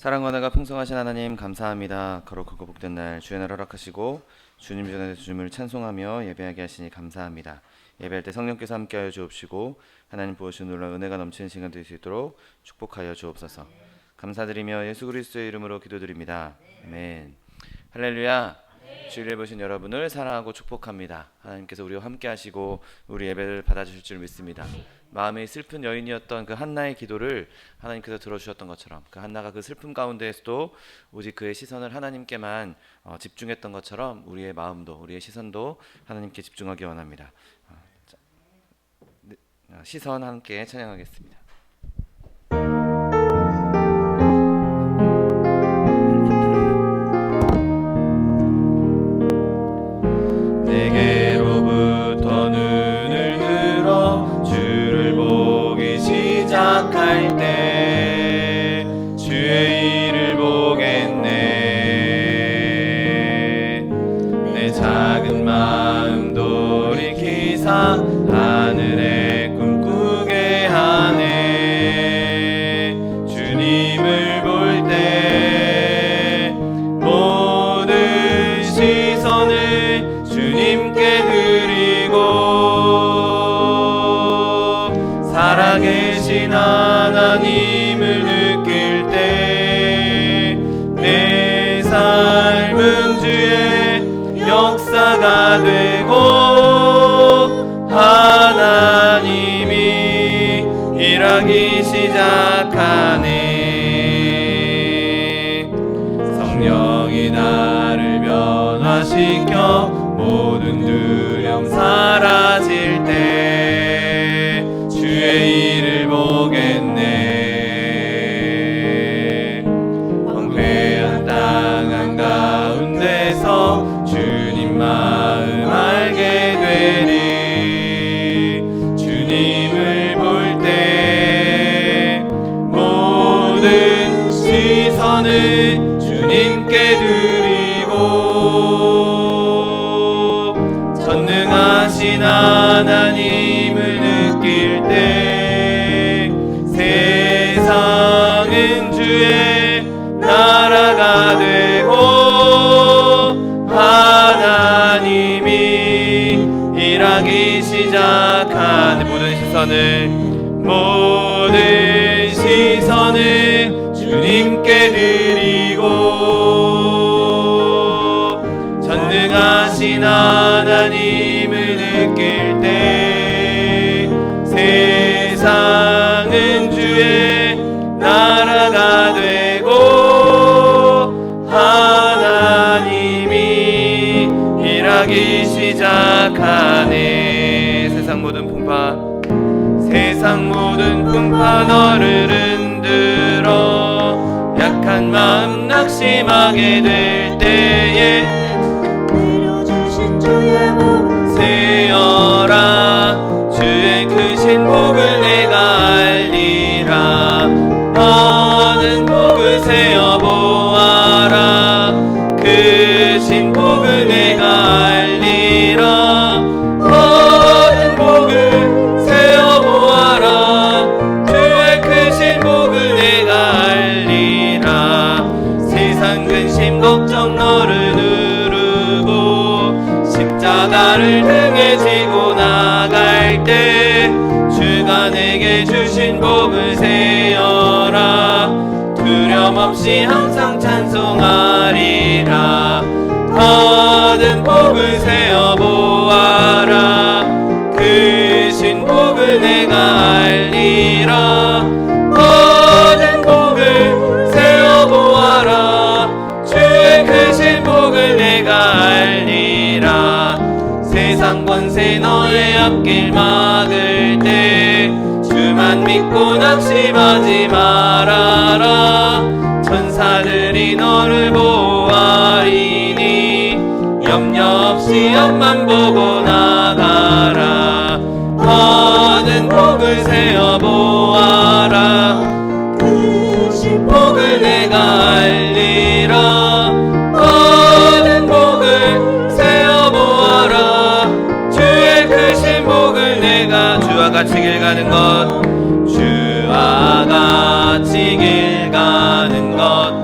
사랑과 은혜가 풍성하신 하나님 감사합니다. 거룩하고 복된 날 주의 날 허락하시고 주님 전에 주님을 찬송하며 예배하게 하시니 감사합니다. 예배할 때 성령께서 함께하여 주옵시고 하나님 부으신 놀라운 은혜가 넘치는 시간 될 수 있도록 축복하여 주옵소서. 감사드리며 예수 그리스도의 이름으로 기도드립니다. 아멘. 할렐루야. 주일을 보신 여러분을 사랑하고 축복합니다. 하나님께서 우리와 함께 하시고 우리 예배를 받아주실 줄 믿습니다. 마음이 슬픈 여인이었던 그 한나의 기도를 하나님께서 들어주셨던 것처럼, 그 한나가 그 슬픔 가운데에서도 오직 그의 시선을 하나님께만 집중했던 것처럼 우리의 마음도, 우리의 시선도 하나님께 집중하기 원합니다. 시선 함께 찬양하겠습니다. 내게로부터 눈을 들어 주를 보기 시작할 때 주의 일을 보겠네. 내 작은 마음 돌이키사 하늘에 꿈꾸게 하네. 주님을 볼 때 모든 시선을 주님께 드리고 살아계신 하나님을 느낄 때 내 삶은 주의 역사가 되고 하나님이 일하기 시작하네. 성령이 나를 변화시켜 모든 두려움 사라질 때 주의 일을 보겠네. 황폐한 땅 한가운데서 주님 마음 알게 되리. 주님을 볼 때 모든 시선을 주님께 드리고 전능하신 하나님을 느낄 때 세상은 주의 나라가 되고 하나님이 일하기 시작하는 모든 시선을 주님께 드리고 전능하신 하나님을 느낄 때 세상은 주의 나라가 되고 하나님이 일하기 시작하네. 세상 모든 풍파 너를 흔들어 약한 마음 낙심하게 될 때에 내려주신 주의 복 세어라. 주의 크신 복을 내가 알리라. 많은 복을 세어 보아라. 크신 복을 내가 알리라. 많은 복을 세어 보아라. 주의 크신 복을 내가 알리라. 세상 근심 걱정 너를 누르고 십자가를 등에 지고 나갈 때 주가 내게 주신 복을 세어라. 두려움 없이 항상 찬송하리라. 받은 복을 세어 보아라. 크신 복을 내가 알리라. 받은 복을 세어 보아라. 주의 크신 복을 내가 알리라. 세상 권세 너의 앞길 막을 때 주만 믿고 낙심하지 말아라. 천사들이 너를 보호하리니 염려 없이 앞만 보고 나가라. 많은 복을 세어 보아라. 크신 복을 내가 알리라. 많은 복을 세어 보아라. 주의 크신 복을 내가 주와 같이 길 가는 것 주와 같이 길 가는 것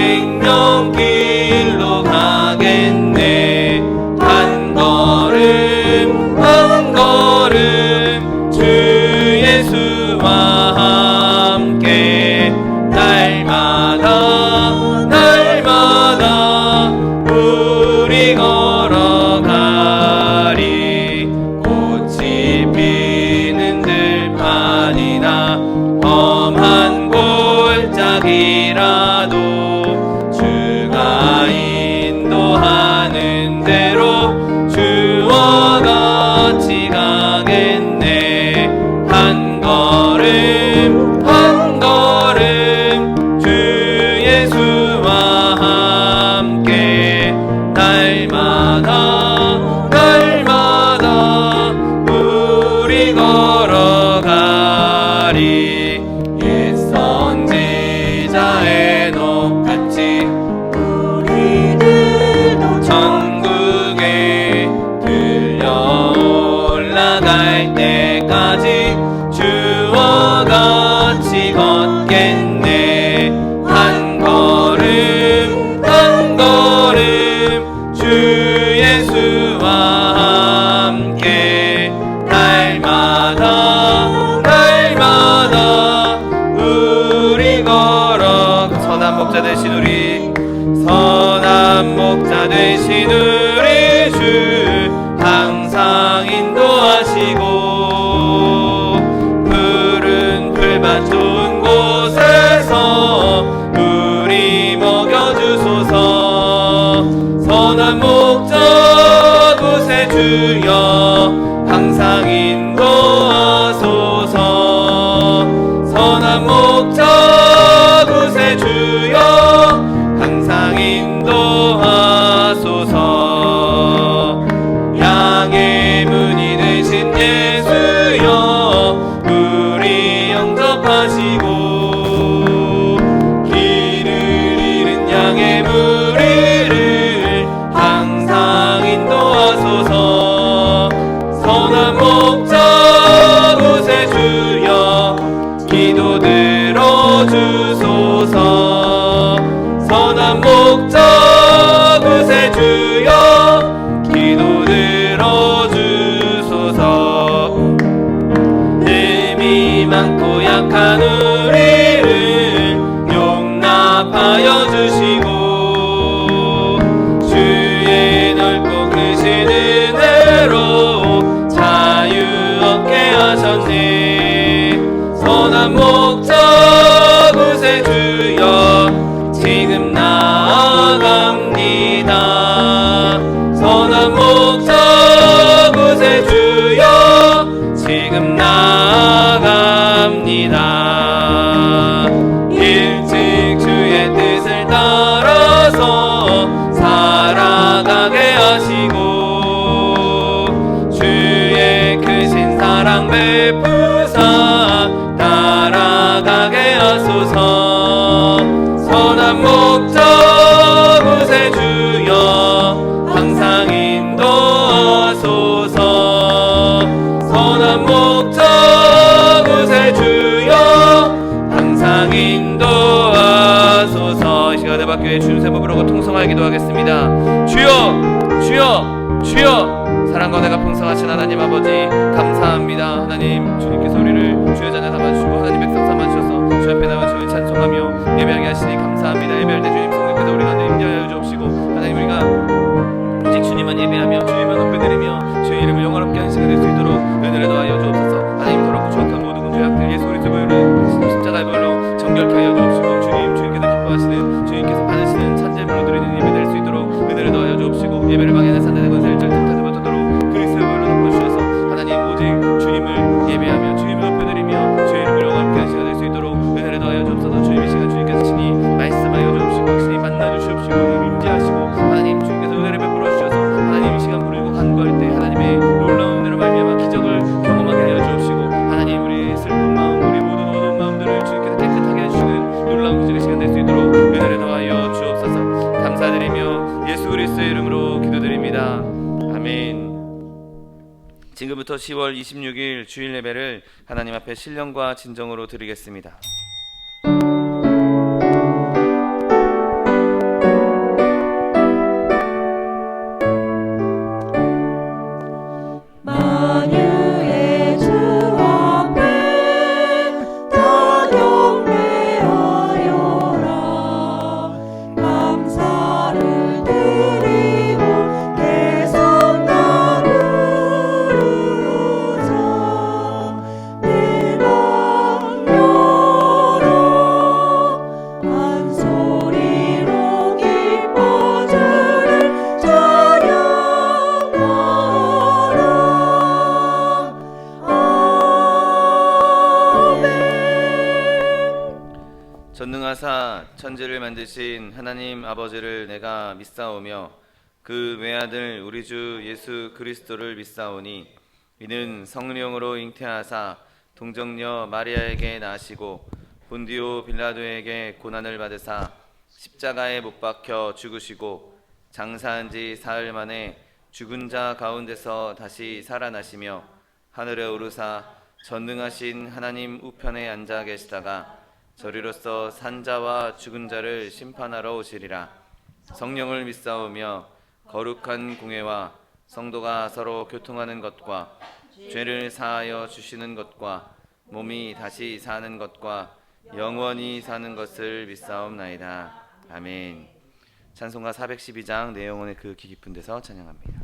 생명길로 가겠네. 한 걸음 한 걸음 주 예수와 함께 날마다 날마다 우리 걸어가리. 꽃이 피는 들판이나 험한 골짜기라도 주가 인도하는 대로 주와 같이 가겠네. 한 걸음 한 걸음 주 예수와 함께 날마다 날마다 우리 걸어가리. 옛 선지자의 녹같이 우리들도 천국에 들려 올라갈 때까지 주와 같이 걷겠네. 한 걸음 한 걸음 주 예수와 함께 날마다 날마다 우리 걸어. 선한 목자 되신 우리 선한 목자 되신 우리 주 항상 인도하시고 푸른 풀밭 좋은 곳에서 우리 먹여주소서. 선한 목자 곳에 주여 항상 인도하소서. 선한 목자 곳에 주여 항상 인도하소서. 양의 문이 되신 예수여 우리 영접하시고 길을 잃은 양의 무리를 항상 인도하소서. 선한 목자 곳에 주여 기도 들어주소서. 선한 목자 곳에 주여 기도 들어주소서. 힘이 많고 약한 우리를 용납하여 주시고 주의 넓고 크신 은혜로 자유 얻게 하셨네. 선한 목자 곳에 주여 지금 나아갑니다. 선한 목자 곳에 주여 지금 나아갑니다. 일찍 주의 뜻을 따라서 살아가게 하시고 주의 크신 사랑 베푸사 따라가게 하소서. 선한 목자 곳에 주여 항상 인도하소서. 선한 목자 곳에 주여 항상 인도하소서. 이 시간에 밖에 주님 세 번 부르고 통성하여 기도하겠습니다. 주여 주여 주여. 사랑과 내가 풍성하신 하나님 아버지 감사합니다. 하나님 주님께서 우리를 주의 자녀 삼아주시고 하나님 백성 삼아주셔서 주 앞에 나와 주를 찬송하며 예배하게 하시니 감사합니다. 예배할 때 주님 성령께서 우리 가운데 임재하여 주옵시고 하나님 우리가 오직 주님만 예배하며 주님만 높여드리며 주의 이름을 영화롭게 하는 시간 될 수 있도록 은혜를 더하여 주옵소서. 하나님 더럽고 추악한 모든 죄악들 예수 그리스도의 보혈로 십자가의 보혈로 정결케 하여 주옵시고 주님께서 기뻐하시는 주님께서 받으시는 찬제물로 드리는 예배 될 수 있도록 은혜를 더하여 주옵시고 예배를 방해하는 산단의 권세를 절대하지 못하도록 그리스도의 보혈로 덮어주셔서 하나님 오직 주님을 예배하며 주님을 높여드리며 주의 이름을 영화롭게 하는 시간 될 수 있도록 은혜를 더하여 주옵소서. 주님의 시간 주님께서 친히 말씀하여 주옵시고 친히 만나 주시옵시고 임재하시고 하나님 주님께서 은혜를 베풀어 주셔서 하나님 이 시간 부르고 간구할 때 하나님의 놀라운 은혜로 말미암아 기적을 경험하게 하여 주옵시고 하나님 우리의 슬픈 마음 우리 모든 어두운 마음들을 주님께서 깨끗하게 해주시는 놀라운 기적의 시간 될 수 있도록 은혜를 더하여 주옵소서. 감사드리며 예수 그리스도의 이름으로 기도드립니다. 아멘. 지금부터 10월 26일 주일 예배를 하나님 앞에 신령과 진정으로 드리겠습니다. 천지를 만드신 하나님 아버지를 내가 믿사오며 그 외아들 우리 주 예수 그리스도를 믿사오니 이는 성령으로 잉태하사 동정녀 마리아에게 나시고 본디오 빌라도에게 고난을 받으사 십자가에 못 박혀 죽으시고 장사한 지 사흘 만에 죽은 자 가운데서 다시 살아나시며 하늘에 오르사 전능하신 하나님 우편에 앉아 계시다가 저리로서 산자와 죽은 자를 심판하러 오시리라. 성령을 믿사오며 거룩한 공회와 성도가 서로 교통하는 것과 죄를 사하여 주시는 것과 몸이 다시 사는 것과 영원히 사는 것을 믿사옵나이다. 아멘. 찬송가 412장 내 영혼의 그 깊은 데서 찬양합니다.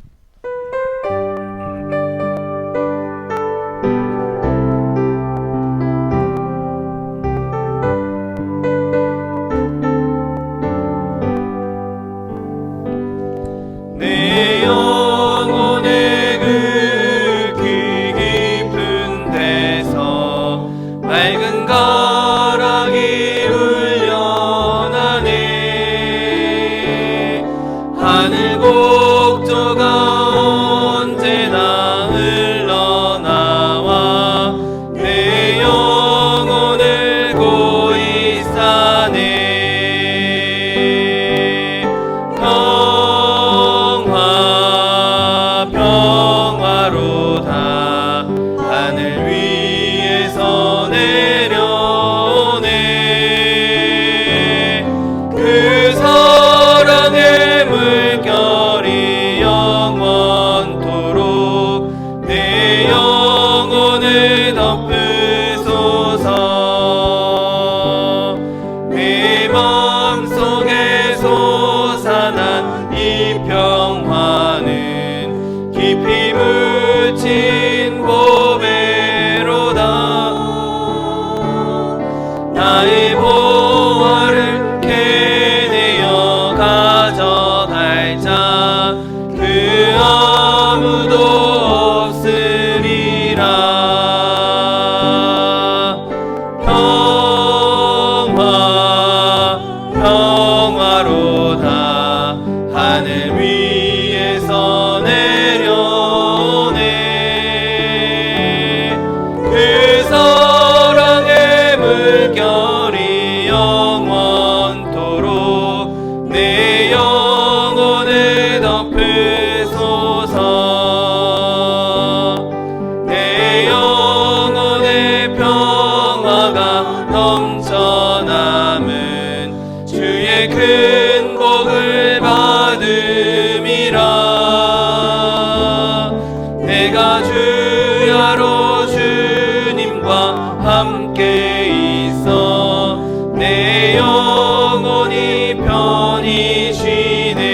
내 영혼의 그 깊은 데서 맑은 가락이 울려나네. 하늘 곡조가 언제나 흘러나와 내 영혼을 고이 싸네. 평화로다 하늘 위에서 내려오네. 그 사랑의 물결이 영원토록 내 영혼을 덮으소서. 내 마음속에 솟아난 이 평화는 깊이 묻힌 보배로다. 나의 보화를 캐내어 가져갈 자 그 아무도 없으리라. 평화로다 하늘 위에서 내려오네. 그 사랑의 물결이 영원토록 내 영혼을 덮으소서. 내 영혼의 평화가 넘쳐남은 주의 큰 복을 받음이라. 내가 주야로 주님과 함께 있어 내 영혼이 편히 쉬네.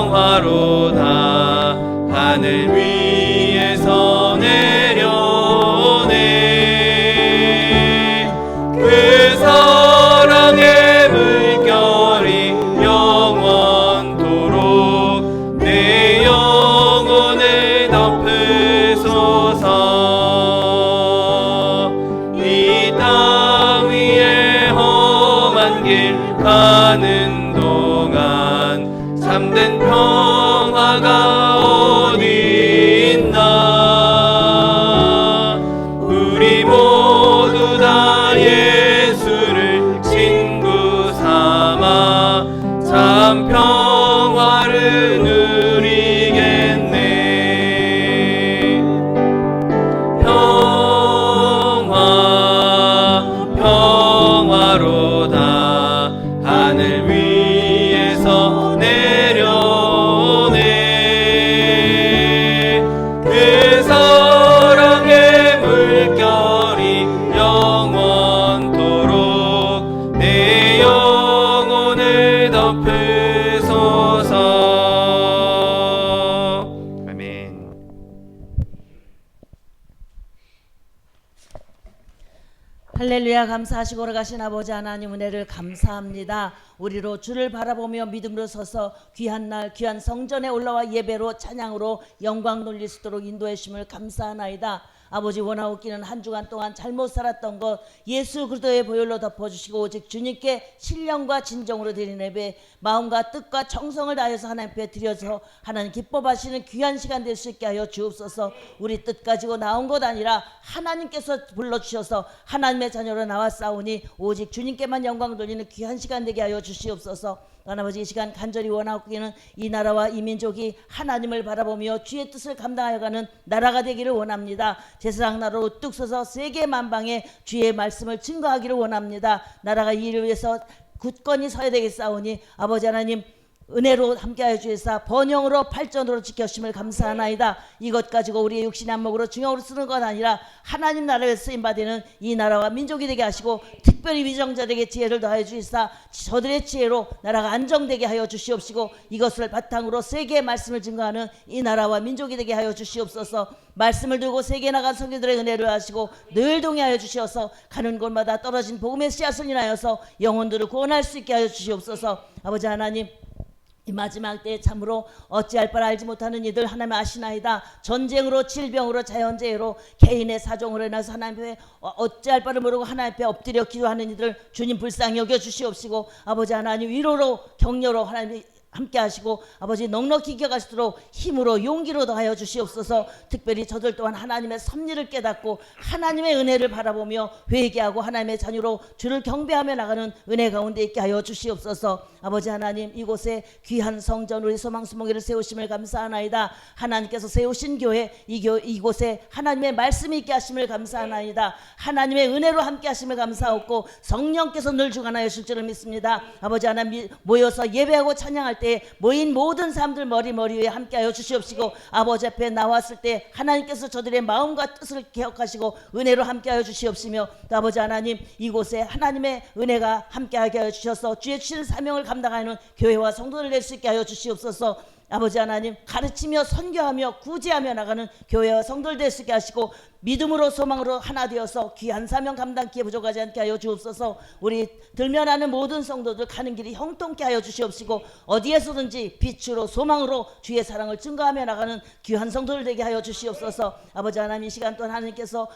평화로다 하늘 위에서 내려오네. 그 사랑의 물결이 영원토록 내 영혼을 덮으소서. 이 땅 위에 험한 길 가는 동안 참된 평화가 어디 있나. 우리 모두 다 예수를 친구 삼아 참 평화를 누리겠네. 평화로다 하늘 위에서 내려오네. 그 사랑의 물결이 영원토록 내 영혼을 덮으소서. 아멘. 할렐루야. 감사하시고 걸어가신 아버지 하나님 은혜를 감사합니다. 우리로 주를 바라보며 믿음으로 서서 귀한 날 귀한 성전에 올라와 예배로 찬양으로 영광 돌릴 수 있도록 인도해 주심을 감사하나이다. 아버지 원하옵기는 한 주간 동안 잘못 살았던 것 예수 그리스도의 보혈로 덮어주시고 오직 주님께 신령과 진정으로 드리는 예배 마음과 뜻과 정성을 다해서 하나님 앞에 드려서 하나님 기뻐하시는 귀한 시간 될 수 있게 하여 주옵소서. 우리 뜻 가지고 나온 것 아니라 하나님께서 불러주셔서 하나님의 자녀로 나왔사오니 오직 주님께만 영광 돌리는 귀한 시간 되게 하여 주시옵소서. 아버지 이 시간 간절히 원하옵기는 이 나라와 이 민족이 하나님을 바라보며 주의 뜻을 감당하여가는 나라가 되기를 원합니다. 제사장 나라로 우뚝 서서 세계 만방에 주의 말씀을 증거하기를 원합니다. 나라가 이 일을 위해서 굳건히 서야 되겠사오니 아버지 하나님 은혜로 함께하여 주시사 번영으로 발전으로 지켜주심을 감사하나이다. 이것 가지고 우리의 육신의 안목으로 중용으로 쓰는 것 아니라 하나님 나라에 쓰임받는 이 나라와 민족이 되게 하시고 특별히 위정자들에게 지혜를 더하여 주시사 저들의 지혜로 나라가 안정되게 하여 주시옵시고 이것을 바탕으로 세계의 말씀을 증거하는 이 나라와 민족이 되게 하여 주시옵소서. 말씀을 들고 세계에 나간 성도들의 은혜를 하시고 늘 동행하여 주시어서 가는 곳마다 떨어진 복음의 씨앗을 인하여서 영혼들을 구원할 수 있게 하여 주시옵소서. 아버지 하나님 이 마지막 때에 참으로 어찌할 바를 알지 못하는 이들 하나님 아시나이다. 전쟁으로 질병으로 자연재해로 개인의 사정으로 인해서 하나님 앞에 어찌할 바를 모르고 하나님 앞에 엎드려 기도하는 이들 주님 불쌍히 여겨 주시옵시고 아버지 하나님 위로로 격려로 하나님 함께 하시고 아버지 넉넉히 기억하시도록 힘으로 용기로 더하여 주시옵소서. 특별히 저들 또한 하나님의 섭리를 깨닫고 하나님의 은혜를 바라보며 회개하고 하나님의 자녀로 주를 경배하며 나가는 은혜 가운데 있게 하여 주시옵소서. 아버지 하나님 이곳에 귀한 성전 우리 소망수목회를 세우심을 감사하나이다. 하나님께서 세우신 교회 이곳에 하나님의 말씀이 있게 하심을 감사하나이다. 하나님의 은혜로 함께 하심을 감사하고 성령께서 늘 주관하여 줄 줄을 믿습니다. 아버지 하나님 모여서 예배하고 찬양할 때 모인 모든 사람들 머리 위에 함께하여 주시옵시고 아버지 앞에 나왔을 때 하나님께서 저들의 마음과 뜻을 기억하시고 은혜로 함께하여 주시옵시며 또 아버지 하나님 이곳에 하나님의 은혜가 함께하게 하여 주셔서 주의 주신 사명을 감당하는 교회와 성도를 낼 수 있게 하여 주시옵소서. 아버지 하나님 가르치며 선교하며 구제하며 나가는 교회와 성도를 될 수 있게 하시고 믿음으로 소망으로 하나 되어서 귀한 사명 감당기에 부족하지 않게 하여 주옵소서. 우리 들면하는 모든 성도들 가는 길이 형통케 하여 주시옵시고 어디에서든지 빛으로 소망으로 주의 사랑을 증거하며 나가는 귀한 성도들 되게 하여 주시옵소서. 아버지 하나님 이 시간 동안 하나님께서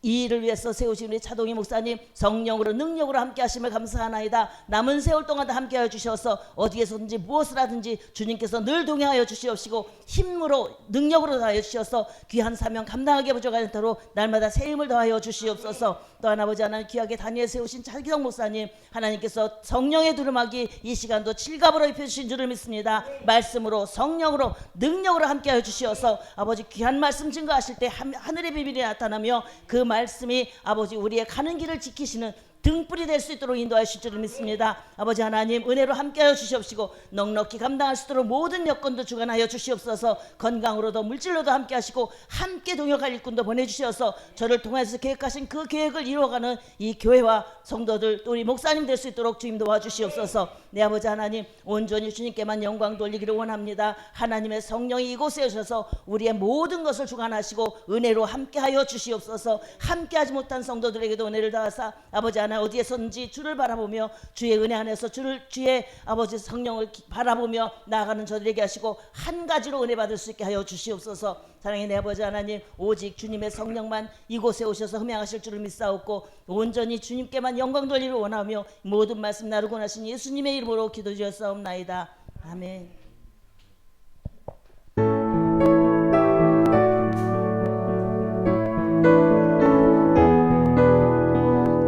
이 일을 위해서 세우신 우리 차동희 목사님 성령으로 능력으로 함께 하심을 감사하나이다. 남은 세월 동안 다 함께 하여 주셔서 어디에서든지 무엇을 하든지 주님께서 늘 동행하여 주시옵시고 힘으로 능력으로 더하여 주셔서 귀한 사명 감당하게 부족하지 않도록 날마다 새 힘을 더하여 주시옵소서. 또한 아버지 하나님 귀하게 다니엘 세우신 차기성 목사님 하나님께서 성령의 두루마기 이 시간도 칠갑으로 입혀주신 줄을 믿습니다. 말씀으로 성령으로 능력으로 함께하여 주시어서 아버지 귀한 말씀 증거하실 때 하늘의 비밀이 나타나며 그 말씀이 아버지 우리의 가는 길을 지키시는 등불이 될 수 있도록 인도하실 줄을 믿습니다. 아버지 하나님 은혜로 함께하여 주시옵시고 넉넉히 감당할 수 있도록 모든 여건도 주관하여 주시옵소서. 건강으로도 물질로도 함께하시고 함께 동역할 일꾼도 보내주셔서 저를 통해서 계획하신 그 계획을 이루어가는 이 교회와 성도들 또 우리 목사님 될 수 있도록 주님 도와주시옵소서. 내 아버지 하나님 온전히 주님께만 영광 돌리기를 원합니다. 하나님의 성령이 이곳에 오셔서 우리의 모든 것을 주관하시고 은혜로 함께하여 주시옵소서. 함께하지 못한 성도들에게도 은혜를 다하사 아버지 하나님 어디에서든지 주를 바라보며 주의 은혜 안에서 주의 아버지 성령을 바라보며 나아가는 저들에게 하시고 한 가지로 은혜 받을 수 있게 하여 주시옵소서. 사랑의 내 아버지 하나님 오직 주님의 성령만 이곳에 오셔서 흠양하실 줄을 믿사옵고 온전히 주님께만 영광 돌리를 원하며 모든 말씀 나누고 나신 예수님의 이름으로 기도드렸사옵나이다. 아멘.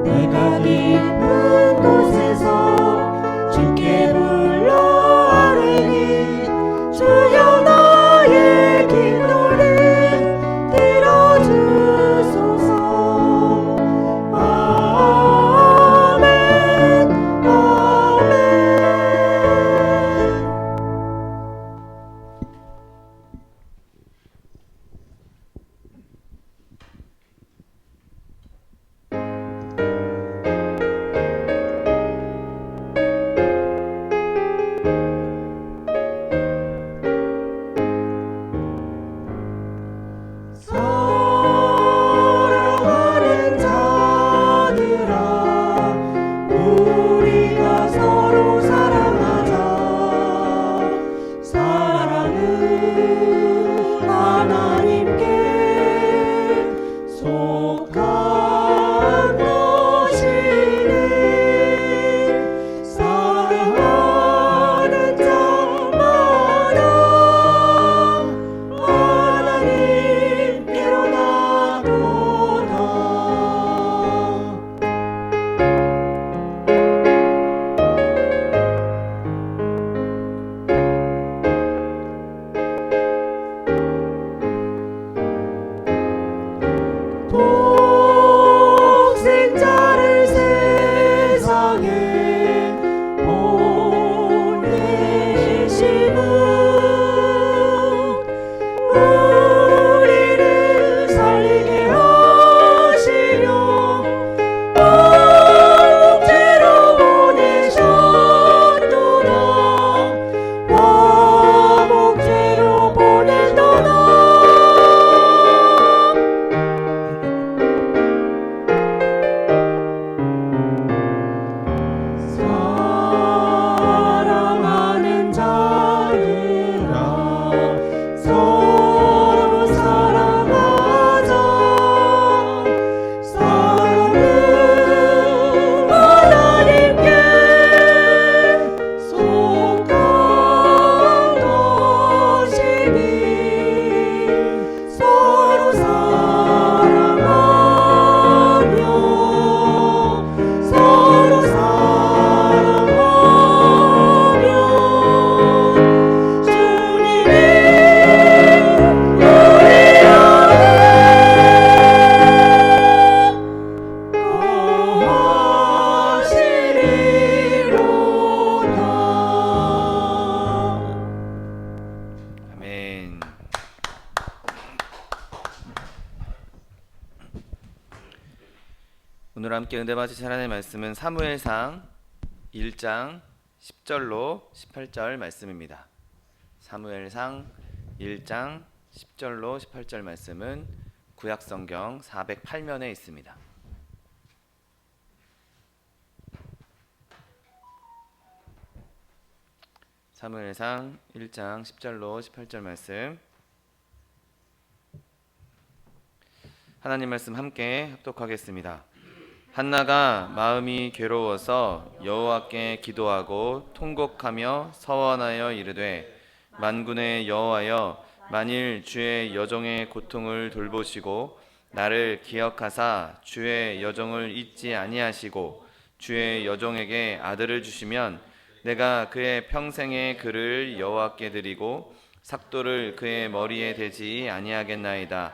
내가 깊은 곳에서 주께 불러 아뢰니 주여 나의 기도를 들어주소서. 아멘 아멘. 오늘 함께 은혜 받으실 하나님의 말씀은 사무엘상 1장 10절로 18절 말씀입니다. 사무엘상 1장 10절로 18절 말씀은 구약성경 408면에 있습니다. 사무엘상 1장 10절로 18절 말씀, 하나님 말씀 함께 합독하겠습니다. 한나가 마음이 괴로워서 여호와께 기도하고 통곡하며 서원하여 이르되, 만군의 여호와여, 만일 주의 여종의 고통을 돌보시고 나를 기억하사 주의 여종을 잊지 아니하시고 주의 여종에게 아들을 주시면 내가 그의 평생의 그를 여호와께 드리고 삭도를 그의 머리에 대지 아니하겠나이다.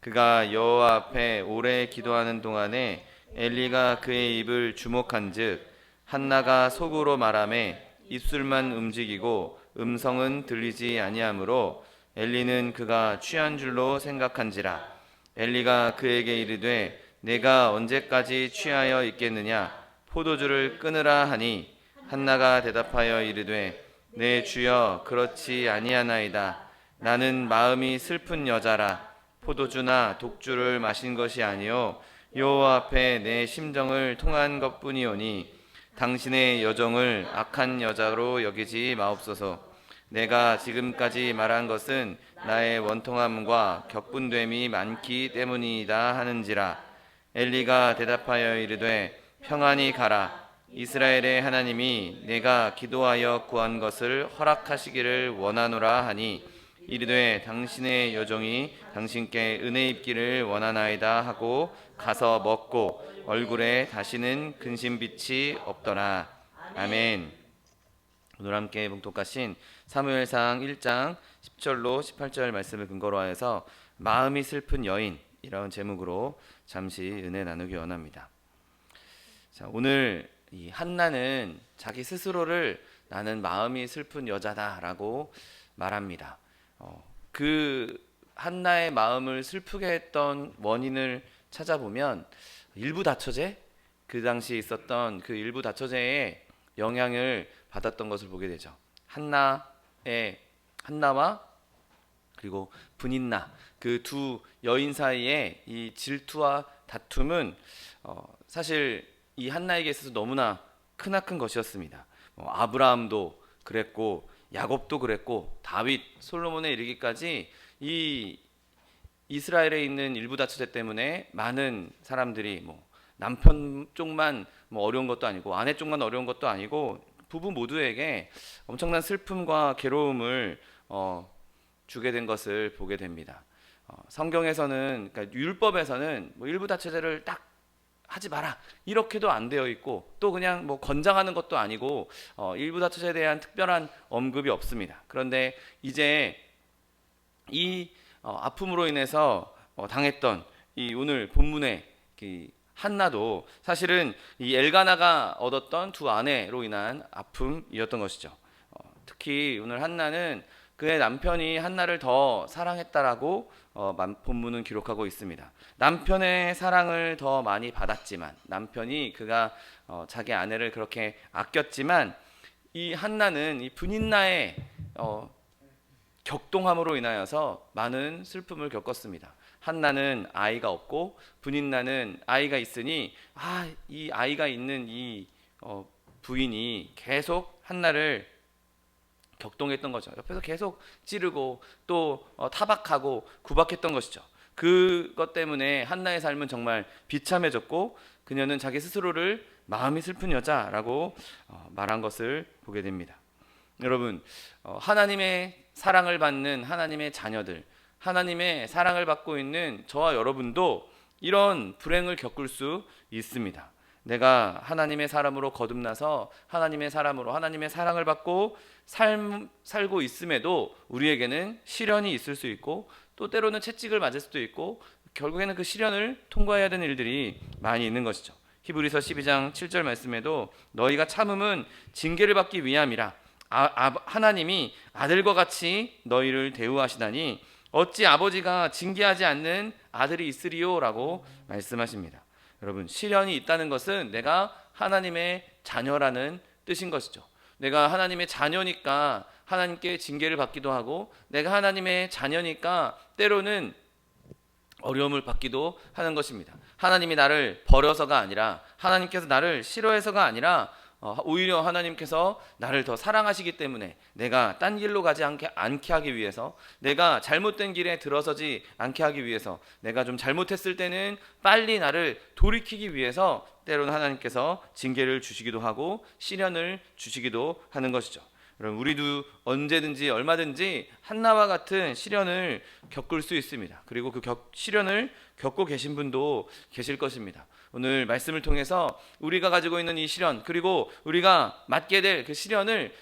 그가 여호와 앞에 오래 기도하는 동안에 엘리가 그의 입을 주목한즉 한나가 속으로 말하매 입술만 움직이고 음성은 들리지 아니하므로 엘리는 그가 취한 줄로 생각한지라. 엘리가 그에게 이르되 내가 언제까지 취하여 있겠느냐, 포도주를 끊으라 하니 한나가 대답하여 이르되 내 주여 그렇지 아니하나이다. 나는 마음이 슬픈 여자라. 포도주나 독주를 마신 것이 아니요 여호와 앞에 내 심정을 통한 것뿐이오니 당신의 여종을 악한 여자로 여기지 마옵소서. 내가 지금까지 말한 것은 나의 원통함과 격분됨이 많기 때문이다 하는지라. 엘리가 대답하여 이르되 평안히 가라. 이스라엘의 하나님이 내가 기도하여 구한 것을 허락하시기를 원하노라 하니 이르되 당신의 여종이 당신께 은혜 입기를 원하나이다 하고 가서 먹고 얼굴에 다시는 근심빛이 없더라. 아멘. 오늘 함께 봉독하신 사무엘상 1장 10절로 18절 말씀을 근거로 하여서 마음이 슬픈 여인이라는 제목으로 잠시 은혜 나누기 원합니다. 자, 오늘 이 한나는 자기 스스로를 나는 마음이 슬픈 여자다라고 말합니다. 그 한나의 마음을 슬프게 했던 원인을 찾아보면 일부 다처제, 그 당시 있었던 그 일부 다처제의 영향을 받았던 것을 보게 되죠. 한나와 그리고 분인나, 그 두 여인 사이의 이 질투와 다툼은 사실 이 한나에게 있어서 너무나 크나큰 것이었습니다. 아브라함도 그랬고 야곱도 그랬고 다윗, 솔로몬에 이르기까지 이 이스라엘에 있는 일부 다처제 때문에 많은 사람들이 남편 쪽만 어려운 것도 아니고 아내 쪽만 어려운 것도 아니고 부부 모두에게 엄청난 슬픔과 괴로움을 주게 된 것을 보게 됩니다. 성경에서는, 그러니까 율법에서는 일부 다처제를 딱 하지 마라 이렇게도 안 되어 있고 또 그냥 권장하는 것도 아니고 일부 다처제에 대한 특별한 언급이 없습니다. 그런데 이제 이 아픔으로 인해서 당했던 이 오늘 본문의 한나도 사실은 이 엘가나가 얻었던 두 아내로 인한 아픔이었던 것이죠. 특히 오늘 한나는 그의 남편이 한나를 더 사랑했다라고 본문은 기록하고 있습니다. 남편의 사랑을 더 많이 받았지만, 남편이 그가 자기 아내를 그렇게 아꼈지만, 이 한나는 이 분인나의 격동함으로 인하여서 많은 슬픔을 겪었습니다. 한나는 아이가 없고 분인나는 아이가 있으니 이 아이가 있는 이 부인이 계속 한나를 격동했던 거죠. 옆에서 계속 찌르고 또 타박하고 구박했던 것이죠. 그것 때문에 한나의 삶은 정말 비참해졌고 그녀는 자기 스스로를 마음이 슬픈 여자라고 말한 것을 보게 됩니다. 여러분, 하나님의 사랑을 받는 하나님의 자녀들, 하나님의 사랑을 받고 있는 저와 여러분도 이런 불행을 겪을 수 있습니다. 내가 하나님의 사람으로 거듭나서 하나님의 사람으로 하나님의 사랑을 받고 살고 있음에도 우리에게는 시련이 있을 수 있고 또 때로는 채찍을 맞을 수도 있고 결국에는 그 시련을 통과해야 되는 일들이 많이 있는 것이죠. 히브리서 12장 7절 말씀에도 너희가 참음은 징계를 받기 위함이라 하나님이 아들과 같이 너희를 대우하시다니 어찌 아버지가 징계하지 않는 아들이 있으리요 라고 말씀하십니다. 여러분, 시련이 있다는 것은 내가 하나님의 자녀라는 뜻인 것이죠. 내가 하나님의 자녀니까 하나님께 징계를 받기도 하고, 내가 하나님의 자녀니까 때로는 어려움을 받기도 하는 것입니다. 하나님이 나를 버려서가 아니라, 하나님께서 나를 싫어해서가 아니라 오히려 하나님께서 나를 더 사랑하시기 때문에 내가 딴 길로 가지 않게 하기 위해서, 내가 잘못된 길에 들어서지 않게 하기 위해서, 내가 좀 잘못했을 때는 빨리 나를 돌이키기 위해서 때로는 하나님께서 징계를 주시기도 하고 시련을 주시기도 하는 것이죠. 여러분, 우리도 언제든지 얼마든지 한나와 같은 시련을 겪을 수 있습니다. 그리고 그 시련을 겪고 계신 분도 계실 것입니다. 오늘 말씀을 통해서 우리가 가지고 있는 이 시련, 그리고 우리가 맞게 될 그 시련을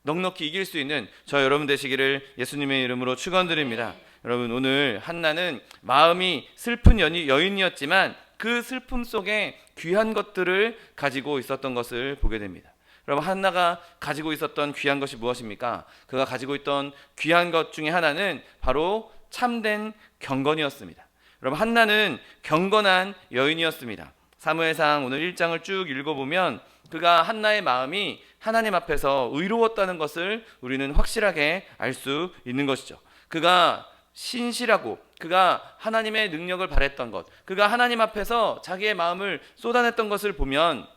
넉넉히 이길 수 있는 저 여러분 되시기를 예수님의 이름으로 축원드립니다. 여러분, 오늘 한나는 마음이 슬픈 여인이었지만 그 슬픔 속에 귀한 것들을 가지고 있었던 것을 보게 됩니다. 여러분, 한나가 가지고 있었던 귀한 것이 무엇입니까? 그가 가지고 있던 귀한 것 중에 하나는 바로 참된 경건이었습니다. 여러분, 한나는 경건한 여인이었습니다. 사무엘상 오늘 1장을 쭉 읽어보면 그가 한나의 마음이 하나님 앞에서 의로웠다는 것을 우리는 확실하게 알 수 있는 것이죠. 그가 신실하고 그가 하나님의 능력을 바랬던 것, 그가 하나님 앞에서 자기의 마음을 쏟아냈던 것을 보면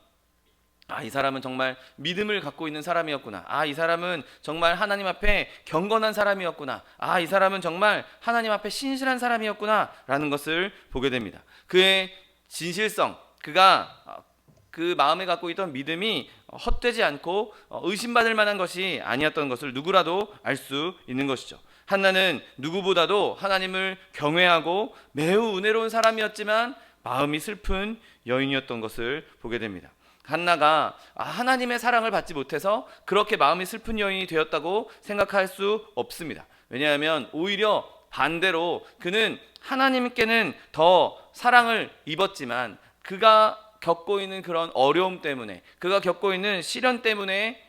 이 사람은 정말 믿음을 갖고 있는 사람이었구나. 이 사람은 정말 하나님 앞에 경건한 사람이었구나. 이 사람은 정말 하나님 앞에 신실한 사람이었구나 라는 것을 보게 됩니다. 그의 진실성, 그가 그 마음에 갖고 있던 믿음이 헛되지 않고 의심받을 만한 것이 아니었던 것을 누구라도 알 수 있는 것이죠. 한나는 누구보다도 하나님을 경외하고 매우 은혜로운 사람이었지만 마음이 슬픈 여인이었던 것을 보게 됩니다. 한나가 하나님의 사랑을 받지 못해서 그렇게 마음이 슬픈 여인이 되었다고 생각할 수 없습니다. 왜냐하면 오히려 반대로 그는 하나님께는 더 사랑을 입었지만 그가 겪고 있는 그런 어려움 때문에, 그가 겪고 있는 시련 때문에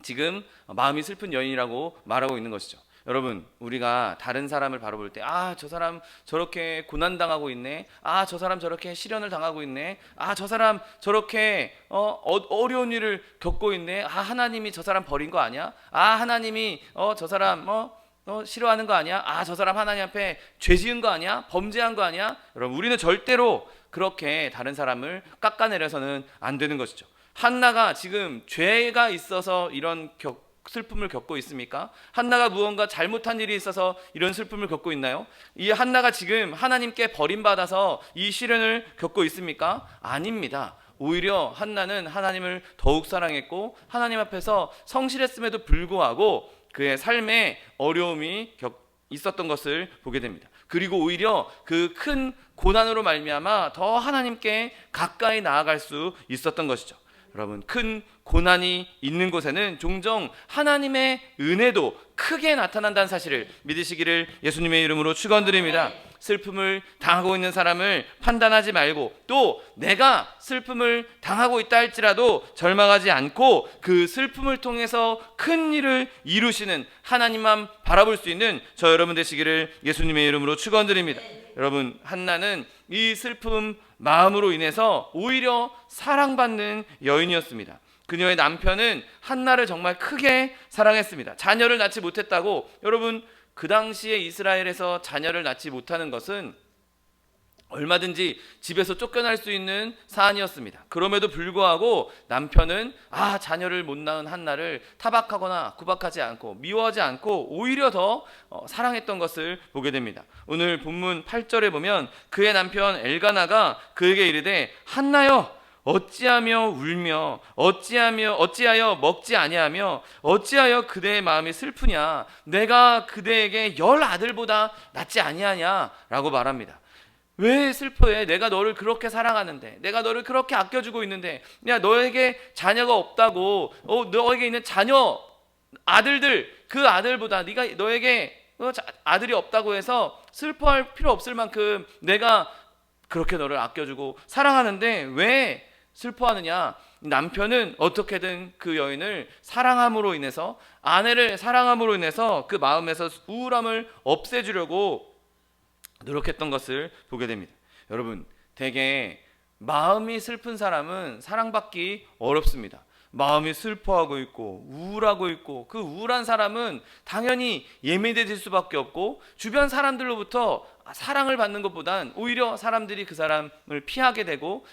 지금 마음이 슬픈 여인이라고 말하고 있는 것이죠. 여러분, 우리가 다른 사람을 바라볼 때 저 사람 저렇게 고난당하고 있네, 저 사람 저렇게 시련을 당하고 있네, 저 사람 저렇게 어려운 일을 겪고 있네, 하나님이 저 사람 버린 거 아니야, 하나님이 저 사람 싫어하는 거 아니야, 저 사람 하나님 앞에 죄 지은 거 아니야, 범죄한 거 아니야. 여러분, 우리는 절대로 그렇게 다른 사람을 깎아내려서는 안 되는 것이죠. 한나가 지금 죄가 있어서 이런 슬픔을 겪고 있습니까? 한나가 무언가 잘못한 일이 있어서 이런 슬픔을 겪고 있나요? 이 한나가 지금 하나님께 버림받아서 이 시련을 겪고 있습니까? 아닙니다. 오히려 한나는 하나님을 더욱 사랑했고 하나님 앞에서 성실했음에도 불구하고 그의 삶에 어려움이 있었던 것을 보게 됩니다. 그리고 오히려 그 큰 고난으로 말미암아 더 하나님께 가까이 나아갈 수 있었던 것이죠. 여러분, 큰 고난이 있는 곳에는 종종 하나님의 은혜도 크게 나타난다는 사실을 믿으시기를 예수님의 이름으로 축원드립니다. 슬픔을 당하고 있는 사람을 판단하지 말고, 또 내가 슬픔을 당하고 있다 할지라도 절망하지 않고 그 슬픔을 통해서 큰 일을 이루시는 하나님만 바라볼 수 있는 저 여러분 되시기를 예수님의 이름으로 축원드립니다. 여러분, 한나는 이 슬픔 마음으로 인해서 오히려 사랑받는 여인이었습니다. 그녀의 남편은 한나를 정말 크게 사랑했습니다. 자녀를 낳지 못했다고, 여러분, 그 당시에 이스라엘에서 자녀를 낳지 못하는 것은 얼마든지 집에서 쫓겨날 수 있는 사안이었습니다. 그럼에도 불구하고 남편은 자녀를 못 낳은 한나를 타박하거나 구박하지 않고 미워하지 않고 오히려 더 사랑했던 것을 보게 됩니다. 오늘 본문 8절에 보면 그의 남편 엘가나가 그에게 이르되 한나여 어찌하며 울며 어찌하여 먹지 아니하며 어찌하여 그대의 마음이 슬프냐, 내가 그대에게 10 아들보다 낫지 아니하냐 라고 말합니다. 왜 슬퍼해? 내가 너를 그렇게 사랑하는데, 내가 너를 그렇게 아껴주고 있는데, 너에게 자녀가 없다고, 너에게 있는 자녀 아들들, 그 아들보다 너에게 아들이 없다고 해서 슬퍼할 필요 없을 만큼 내가 그렇게 너를 아껴주고 사랑하는데 왜 슬퍼하느냐? 남편은 어떻게든 그 여인을 사랑함으로 인해서, 아내를 사랑함으로 인해서 그 마음에서 우울함을 없애주려고 노력했던 것을 보게 됩니다. 여러분, 되게 마음이 슬픈 사람은 사랑받기 어렵습니다. 마음이 슬퍼하고 있고 우울하고 있고, 그 우울한 사람은 당연히 예민해질 수밖에 없고, 주변 사람들로부터 사랑을 받는 것보단 오히려 사람들이 그 사람을 피하게 되고,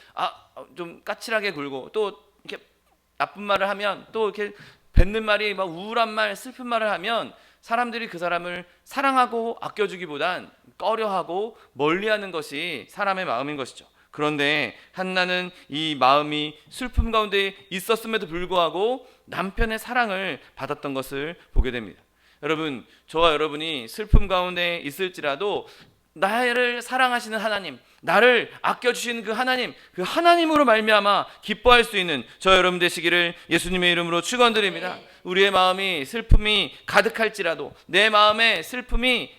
좀 까칠하게 굴고, 또 이렇게 나쁜 말을 하면, 또 이렇게 뱉는 말이 막 우울한 말, 슬픈 말을 하면 사람들이 그 사람을 사랑하고 아껴주기보단 꺼려하고 멀리하는 것이 사람의 마음인 것이죠. 그런데 한나는 이 마음이 슬픔 가운데 있었음에도 불구하고 남편의 사랑을 받았던 것을 보게 됩니다. 여러분, 저와 여러분이 슬픔 가운데 있을지라도 나를 사랑하시는 하나님, 나를 아껴주시는 그 하나님으로 말미암아 기뻐할 수 있는 저 여러분 되시기를 예수님의 이름으로 축원드립니다. 우리의 마음이 슬픔이 가득할지라도, 내 마음에 슬픔이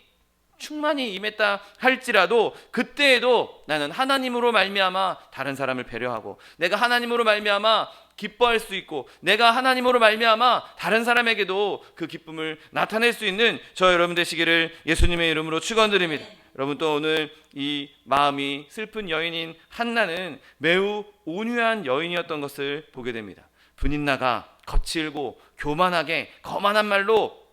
충만히 임했다 할지라도, 그때에도 나는 하나님으로 말미암아 다른 사람을 배려하고, 내가 하나님으로 말미암아 기뻐할 수 있고, 내가 하나님으로 말미암아 다른 사람에게도 그 기쁨을 나타낼 수 있는 저 여러분 되시기를 예수님의 이름으로 축원드립니다. 여러분, 또 오늘 이 마음이 슬픈 여인인 한나는 매우 온유한 여인이었던 것을 보게 됩니다. 분인나가 거칠고 교만하게 거만한 말로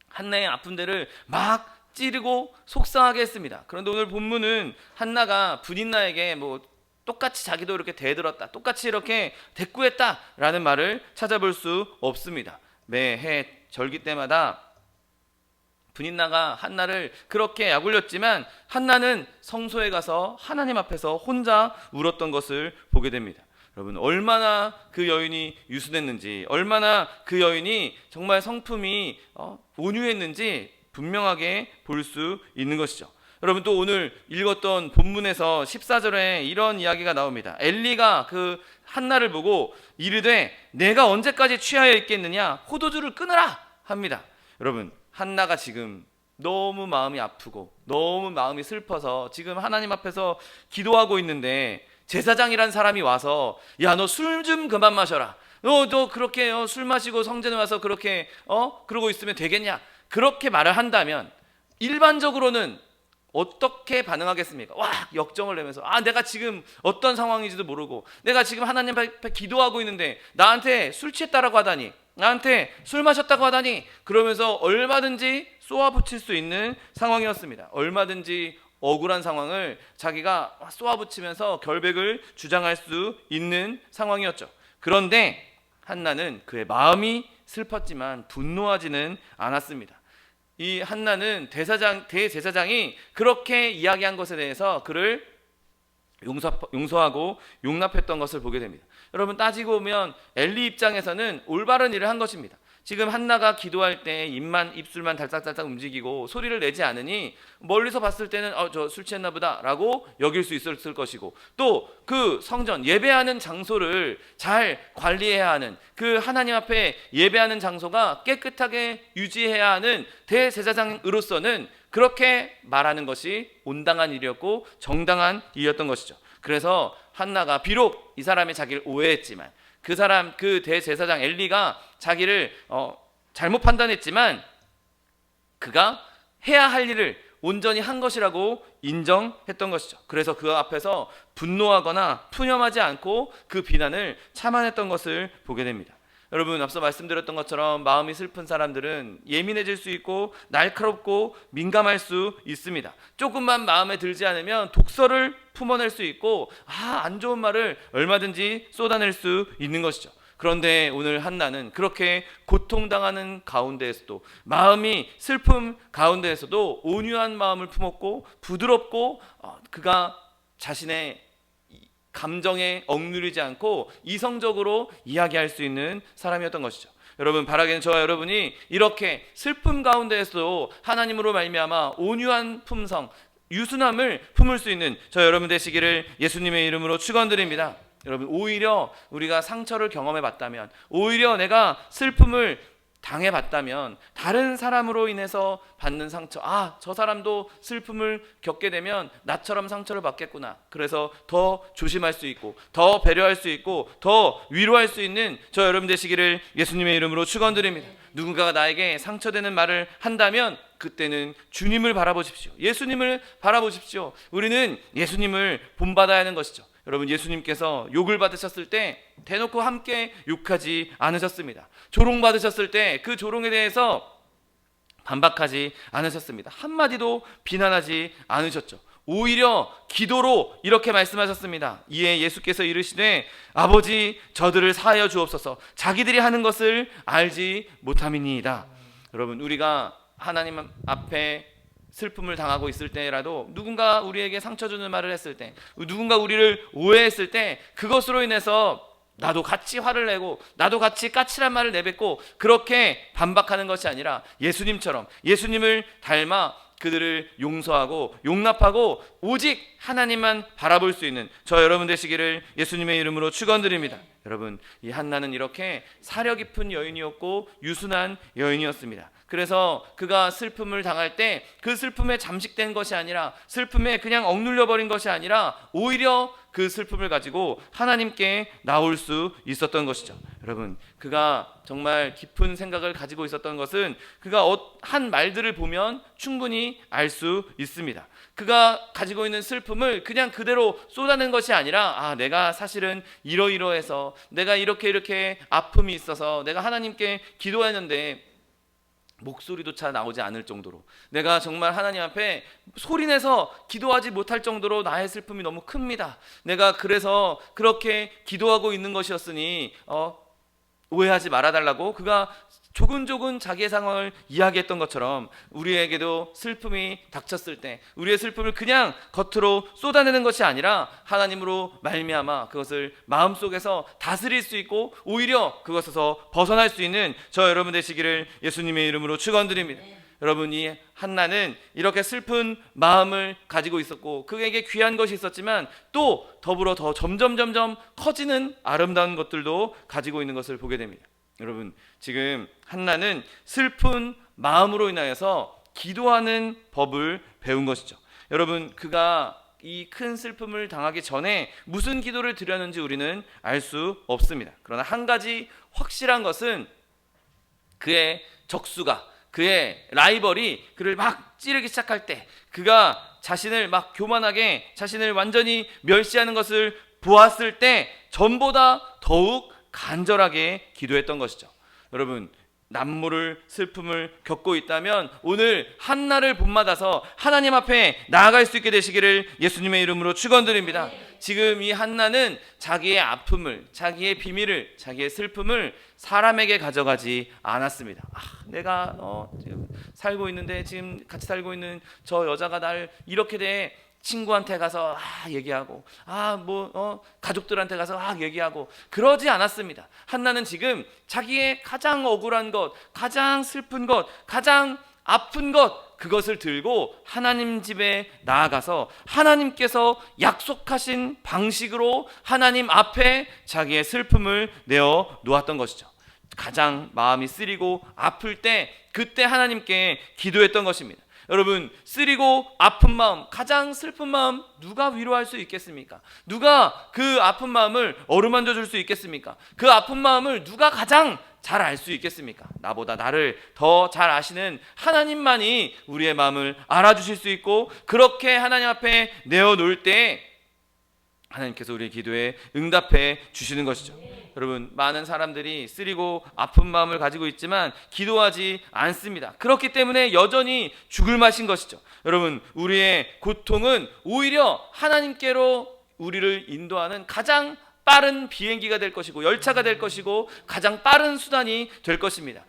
한나의 아픈 데를 막 찌르고 속상하게 했습니다. 그런데 오늘 본문은 한나가 분인나에게 똑같이 자기도 이렇게 대들었다, 똑같이 이렇게 대꾸했다라는 말을 찾아볼 수 없습니다. 매해 절기 때마다 분인나가 한나를 그렇게 약올렸지만 한나는 성소에 가서 하나님 앞에서 혼자 울었던 것을 보게 됩니다. 여러분, 얼마나 그 여인이 유순했는지, 얼마나 그 여인이 정말 성품이 온유했는지 분명하게 볼 수 있는 것이죠. 여러분, 또 오늘 읽었던 본문에서 14절에 이런 이야기가 나옵니다. 엘리가 그 한나를 보고 이르되 내가 언제까지 취하여 있겠느냐, 포도주를 끊으라 합니다. 여러분, 한나가 지금 너무 마음이 아프고 너무 마음이 슬퍼서 지금 하나님 앞에서 기도하고 있는데, 제사장이란 사람이 와서 야, 너 술 좀 그만 마셔라, 너 그렇게 술 마시고 성전에 와서 그렇게 그러고 있으면 되겠냐, 그렇게 말을 한다면 일반적으로는 어떻게 반응하겠습니까? 와, 역정을 내면서 내가 지금 어떤 상황인지도 모르고, 내가 지금 하나님 앞에 기도하고 있는데 나한테 술 취했다라고 하다니, 나한테 술 마셨다고 하다니, 그러면서 얼마든지 쏘아붙일 수 있는 상황이었습니다. 얼마든지 억울한 상황을 자기가 쏘아붙이면서 결백을 주장할 수 있는 상황이었죠. 그런데 한나는 그의 마음이 슬펐지만 분노하지는 않았습니다. 이 한나는 대제사장이 그렇게 이야기한 것에 대해서 그를 용서하고 용납했던 것을 보게 됩니다. 여러분, 따지고 보면 엘리 입장에서는 올바른 일을 한 것입니다. 지금 한나가 기도할 때 입술만 달싹달싹 움직이고 소리를 내지 않으니 멀리서 봤을 때는 저 술 취했나 보다 라고 여길 수 있었을 것이고, 또 그 성전, 예배하는 장소를 잘 관리해야 하는, 그 하나님 앞에 예배하는 장소가 깨끗하게 유지해야 하는 대제사장으로서는 그렇게 말하는 것이 온당한 일이었고 정당한 일이었던 것이죠. 그래서 한나가 비록 이 사람이 자기를 오해했지만, 그 대제사장 엘리가 자기를 잘못 판단했지만 그가 해야 할 일을 온전히 한 것이라고 인정했던 것이죠. 그래서 그 앞에서 분노하거나 푸념하지 않고 그 비난을 참아냈던 것을 보게 됩니다. 여러분, 앞서 말씀드렸던 것처럼 마음이 슬픈 사람들은 예민해질 수 있고 날카롭고 민감할 수 있습니다. 조금만 마음에 들지 않으면 독설을 품어낼 수 있고 안 좋은 말을 얼마든지 쏟아낼 수 있는 것이죠. 그런데 오늘 한나는 그렇게 고통당하는 가운데에서도, 마음이 슬픔 가운데에서도 온유한 마음을 품었고 부드럽고 그가 자신의 감정에 억누르지 않고 이성적으로 이야기할 수 있는 사람이었던 것이죠. 여러분, 바라기는 저와 여러분이 이렇게 슬픔 가운데에서도 하나님으로 말미암아 온유한 품성, 유순함을 품을 수 있는 저 여러분 되시기를 예수님의 이름으로 축원드립니다. 여러분, 오히려 우리가 상처를 경험해 봤다면, 오히려 내가 슬픔을 당해봤다면 다른 사람으로 인해서 받는 상처, 저 사람도 슬픔을 겪게 되면 나처럼 상처를 받겠구나. 그래서 더 조심할 수 있고 더 배려할 수 있고 더 위로할 수 있는 저 여러분 되시기를 예수님의 이름으로 축원드립니다. 누군가가 나에게 상처되는 말을 한다면 그때는 주님을 바라보십시오. 예수님을 바라보십시오. 우리는 예수님을 본받아야 하는 것이죠. 여러분, 예수님께서 욕을 받으셨을 때 대놓고 함께 욕하지 않으셨습니다. 조롱받으셨을 때 그 조롱에 대해서 반박하지 않으셨습니다. 한마디도 비난하지 않으셨죠. 오히려 기도로 이렇게 말씀하셨습니다. 이에 예수께서 이르시되 아버지 저들을 사하여 주옵소서 자기들이 하는 것을 알지 못함이니이다. 여러분, 우리가 하나님 앞에 슬픔을 당하고 있을 때라도 누군가 우리에게 상처 주는 말을 했을 때, 누군가 우리를 오해했을 때 그것으로 인해서 나도 같이 화를 내고 나도 같이 까칠한 말을 내뱉고 그렇게 반박하는 것이 아니라 예수님처럼 예수님을 닮아 그들을 용서하고 용납하고 오직 하나님만 바라볼 수 있는 저 여러분 되시기를 예수님의 이름으로 축원드립니다. 여러분, 이 한나는 이렇게 사려 깊은 여인이었고 유순한 여인이었습니다. 그래서 그가 슬픔을 당할 때 그 슬픔에 잠식된 것이 아니라, 슬픔에 그냥 억눌려 버린 것이 아니라 오히려 그 슬픔을 가지고 하나님께 나올 수 있었던 것이죠. 여러분, 그가 정말 깊은 생각을 가지고 있었던 것은 그가 한 말들을 보면 충분히 알 수 있습니다. 그가 가지고 있는 슬픔을 그냥 그대로 쏟아낸 것이 아니라 내가 사실은 이러이러해서 내가 이렇게 아픔이 있어서 내가 하나님께 기도했는데 목소리조차 나오지 않을 정도로, 내가 정말 하나님 앞에 소리내서 기도하지 못할 정도로 나의 슬픔이 너무 큽니다. 내가 그래서 그렇게 기도하고 있는 것이었으니 오해하지 말아달라고 그가 조근조근 자기의 상황을 이야기했던 것처럼 우리에게도 슬픔이 닥쳤을 때 우리의 슬픔을 그냥 겉으로 쏟아내는 것이 아니라 하나님으로 말미암아 그것을 마음속에서 다스릴 수 있고 오히려 그것에서 벗어날 수 있는 저 여러분 되시기를 예수님의 이름으로 축원드립니다. 여러분, 이 한나는 이렇게 슬픈 마음을 가지고 있었고 그에게 귀한 것이 있었지만 또 더불어 더 점점 커지는 아름다운 것들도 가지고 있는 것을 보게 됩니다. 여러분, 지금 한나는 슬픈 마음으로 인하여서 기도하는 법을 배운 것이죠. 여러분, 그가 이 큰 슬픔을 당하기 전에 무슨 기도를 드렸는지 우리는 알 수 없습니다. 그러나 한 가지 확실한 것은 그의 적수가, 그의 라이벌이 그를 막 찌르기 시작할 때, 그가 자신을 막 교만하게 자신을 완전히 멸시하는 것을 보았을 때 전보다 더욱 간절하게 기도했던 것이죠. 여러분, 남모를 슬픔을 겪고 있다면 오늘 한나를 본받아서 하나님 앞에 나아갈 수 있게 되시기를 예수님의 이름으로 축원드립니다. 지금 이 한나는 자기의 아픔을, 자기의 비밀을, 자기의 슬픔을 사람에게 가져가지 않았습니다. 내가 지금 살고 있는데, 지금 같이 살고 있는 저 여자가 날 이렇게 돼, 친구한테 가서 얘기하고 가족들한테 가서 얘기하고 그러지 않았습니다. 한나는 지금 자기의 가장 억울한 것, 가장 슬픈 것, 가장 아픈 것, 그것을 들고 하나님 집에 나아가서 하나님께서 약속하신 방식으로 하나님 앞에 자기의 슬픔을 내어 놓았던 것이죠. 가장 마음이 쓰리고 아플 때 그때 하나님께 기도했던 것입니다. 여러분, 쓰리고 아픈 마음, 가장 슬픈 마음 누가 위로할 수 있겠습니까? 누가 그 아픈 마음을 어루만져 줄 수 있겠습니까? 그 아픈 마음을 누가 가장 잘 알 수 있겠습니까? 나보다 나를 더 잘 아시는 하나님만이 우리의 마음을 알아주실 수 있고, 그렇게 하나님 앞에 내어놓을 때 하나님께서 우리의 기도에 응답해 주시는 것이죠. 여러분, 많은 사람들이 쓰리고 아픈 마음을 가지고 있지만 기도하지 않습니다. 그렇기 때문에 여전히 죽을 맛인 것이죠. 여러분, 우리의 고통은 오히려 하나님께로 우리를 인도하는 가장 빠른 비행기가 될 것이고 열차가 될 것이고 가장 빠른 수단이 될 것입니다.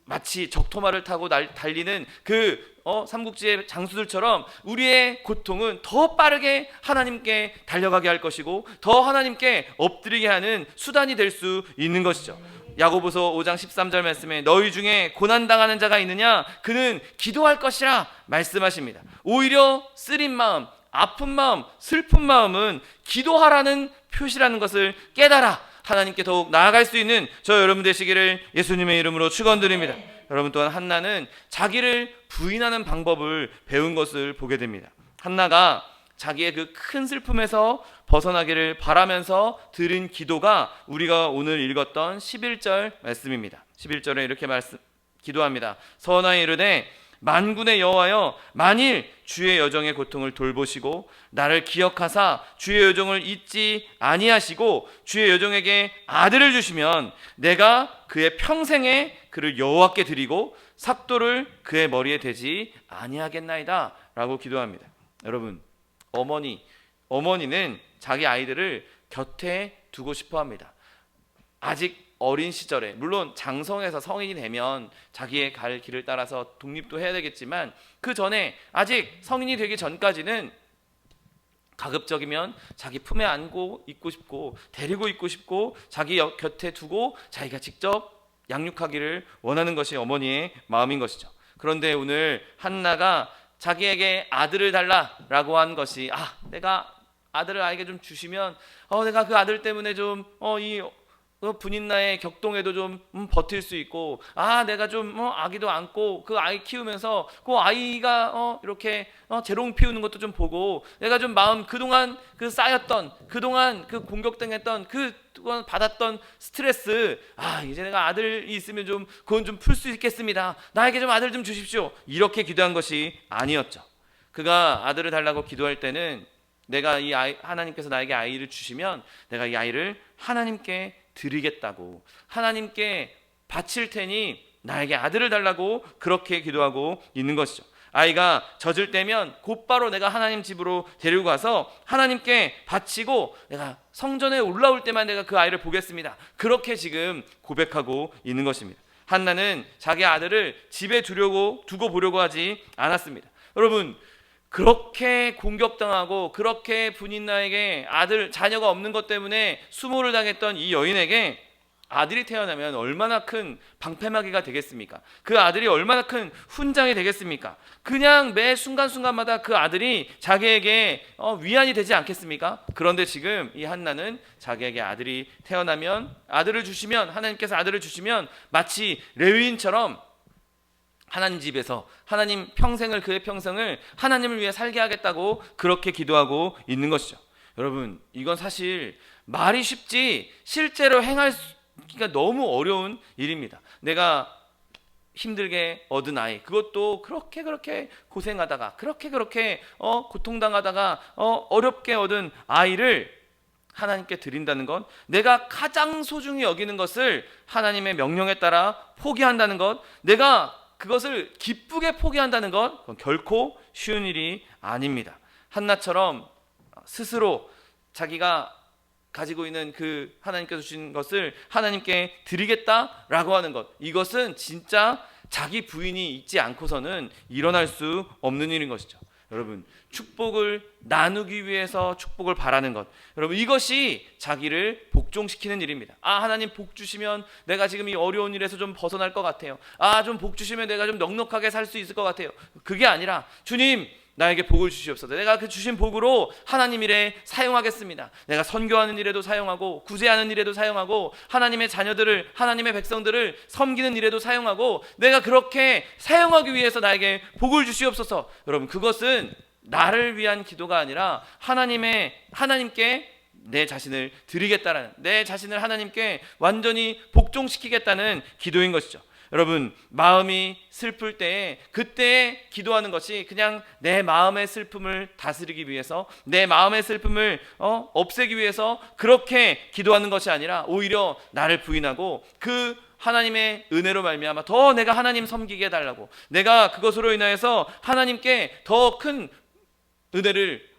마치 적토마를 타고 달리는 그 삼국지의 장수들처럼 우리의 고통은 더 빠르게 하나님께 달려가게 할 것이고 더 하나님께 엎드리게 하는 수단이 될 수 있는 것이죠. 야고보서 5장 13절 말씀에 너희 중에 고난당하는 자가 있느냐? 그는 기도할 것이라 말씀하십니다. 오히려 쓰린 마음, 아픈 마음, 슬픈 마음은 기도하라는 표시라는 것을 깨달아 하나님께 더욱 나아갈 수 있는 저 여러분 되시기를 예수님의 이름으로 축원드립니다. 여러분 또한 한나는 자기를 부인하는 방법을 배운 것을 보게 됩니다. 한나가 자기의 그 큰 슬픔에서 벗어나기를 바라면서 드린 기도가 우리가 오늘 읽었던 11절 말씀입니다. 11절에 이렇게 기도합니다. 선하에 이르되 만군의 여호와여, 만일 주의 여종의 고통을 돌보시고 나를 기억하사 주의 여종을 잊지 아니하시고 주의 여종에게 아들을 주시면 내가 그의 평생에 그를 여호와께 드리고 삭도를 그의 머리에 대지 아니하겠나이다 라고 기도합니다. 여러분, 어머니는 자기 아이들을 곁에 두고 싶어 합니다. 아직 어린 시절에, 물론 장성해서 성인이 되면 자기의 갈 길을 따라서 독립도 해야 되겠지만 그 전에 아직 성인이 되기 전까지는 가급적이면 자기 품에 안고 있고 싶고 데리고 있고 싶고 자기 곁에 두고 자기가 직접 양육하기를 원하는 것이 어머니의 마음인 것이죠. 그런데 오늘 한나가 자기에게 아들을 달라라고 한 것이, 내가 아들을 아이에게 좀 주시면 내가 그 아들 때문에 좀 이 분인나의 격동에도 좀 버틸 수 있고, 내가 좀 아기도 안고 그 아이 키우면서 그 아이가 이렇게 재롱 피우는 것도 좀 보고, 내가 좀 마음 그동안 그 쌓였던, 그동안 그 공격당했던, 그동안 받았던 스트레스, 이제 내가 아들이 있으면 좀 그건 좀 풀 수 있겠습니다. 나에게 좀 아들 좀 주십시오. 이렇게 기도한 것이 아니었죠. 그가 아들을 달라고 기도할 때는 내가 이 아이, 하나님께서 나에게 아이를 주시면 내가 이 아이를 하나님께 드리겠다고, 하나님께 바칠 테니 나에게 아들을 달라고 그렇게 기도하고 있는 것이죠. 아이가 젖을 때면 곧바로 내가 하나님 집으로 데리고 가서 하나님께 바치고 내가 성전에 올라올 때만 내가 그 아이를 보겠습니다. 그렇게 지금 고백하고 있는 것입니다. 한나는 자기 아들을 집에 두고 보려고 하지 않았습니다. 여러분, 그렇게 공격당하고 그렇게 분인나에게 자녀가 없는 것 때문에 수모를 당했던 이 여인에게 아들이 태어나면 얼마나 큰 방패막이가 되겠습니까? 그 아들이 얼마나 큰 훈장이 되겠습니까? 그냥 매 순간순간마다 그 아들이 자기에게 위안이 되지 않겠습니까? 그런데 지금 이 한나는 자기에게 아들이 태어나면, 아들을 주시면, 하나님께서 아들을 주시면 마치 레위인처럼 하나님 집에서 하나님 평생을, 그의 평생을 하나님을 위해 살게 하겠다고 그렇게 기도하고 있는 것이죠. 여러분, 이건 사실 말이 쉽지 실제로 행하기가 너무 어려운 일입니다. 내가 힘들게 얻은 아이, 그것도 그렇게 고생하다가 그렇게 고통당하다가 어렵게 얻은 아이를 하나님께 드린다는 것, 내가 가장 소중히 여기는 것을 하나님의 명령에 따라 포기한다는 것, 내가 그것을 기쁘게 포기한다는 것, 그건 결코 쉬운 일이 아닙니다. 한나처럼 스스로 자기가 가지고 있는 그 하나님께서 주신 것을 하나님께 드리겠다라고 하는 것, 이것은 진짜 자기 부인이 있지 않고서는 일어날 수 없는 일인 것이죠. 여러분, 축복을 나누기 위해서 축복을 바라는 것, 여러분, 이것이 자기를 복종시키는 일입니다. 하나님 복 주시면 내가 지금 이 어려운 일에서 좀 벗어날 것 같아요. 좀 복 주시면 내가 좀 넉넉하게 살 수 있을 것 같아요. 그게 아니라, 주님 나에게 복을 주시옵소서. 내가 그 주신 복으로 하나님 일에 사용하겠습니다. 내가 선교하는 일에도 사용하고, 구제하는 일에도 사용하고, 하나님의 자녀들을, 하나님의 백성들을 섬기는 일에도 사용하고, 내가 그렇게 사용하기 위해서 나에게 복을 주시옵소서. 여러분, 그것은 나를 위한 기도가 아니라 하나님께 내 자신을 드리겠다라는, 내 자신을 하나님께 완전히 복종시키겠다는 기도인 것이죠. 여러분, 마음이 슬플 때에, 그때에 기도하는 것이 그냥 내 마음의 슬픔을 다스리기 위해서, 내 마음의 슬픔을 없애기 위해서 그렇게 기도하는 것이 아니라 오히려 나를 부인하고 그 하나님의 은혜로 말미암아 더 내가 하나님 섬기게 해달라고, 내가 그것으로 인하여서 하나님께 더 큰 은혜를,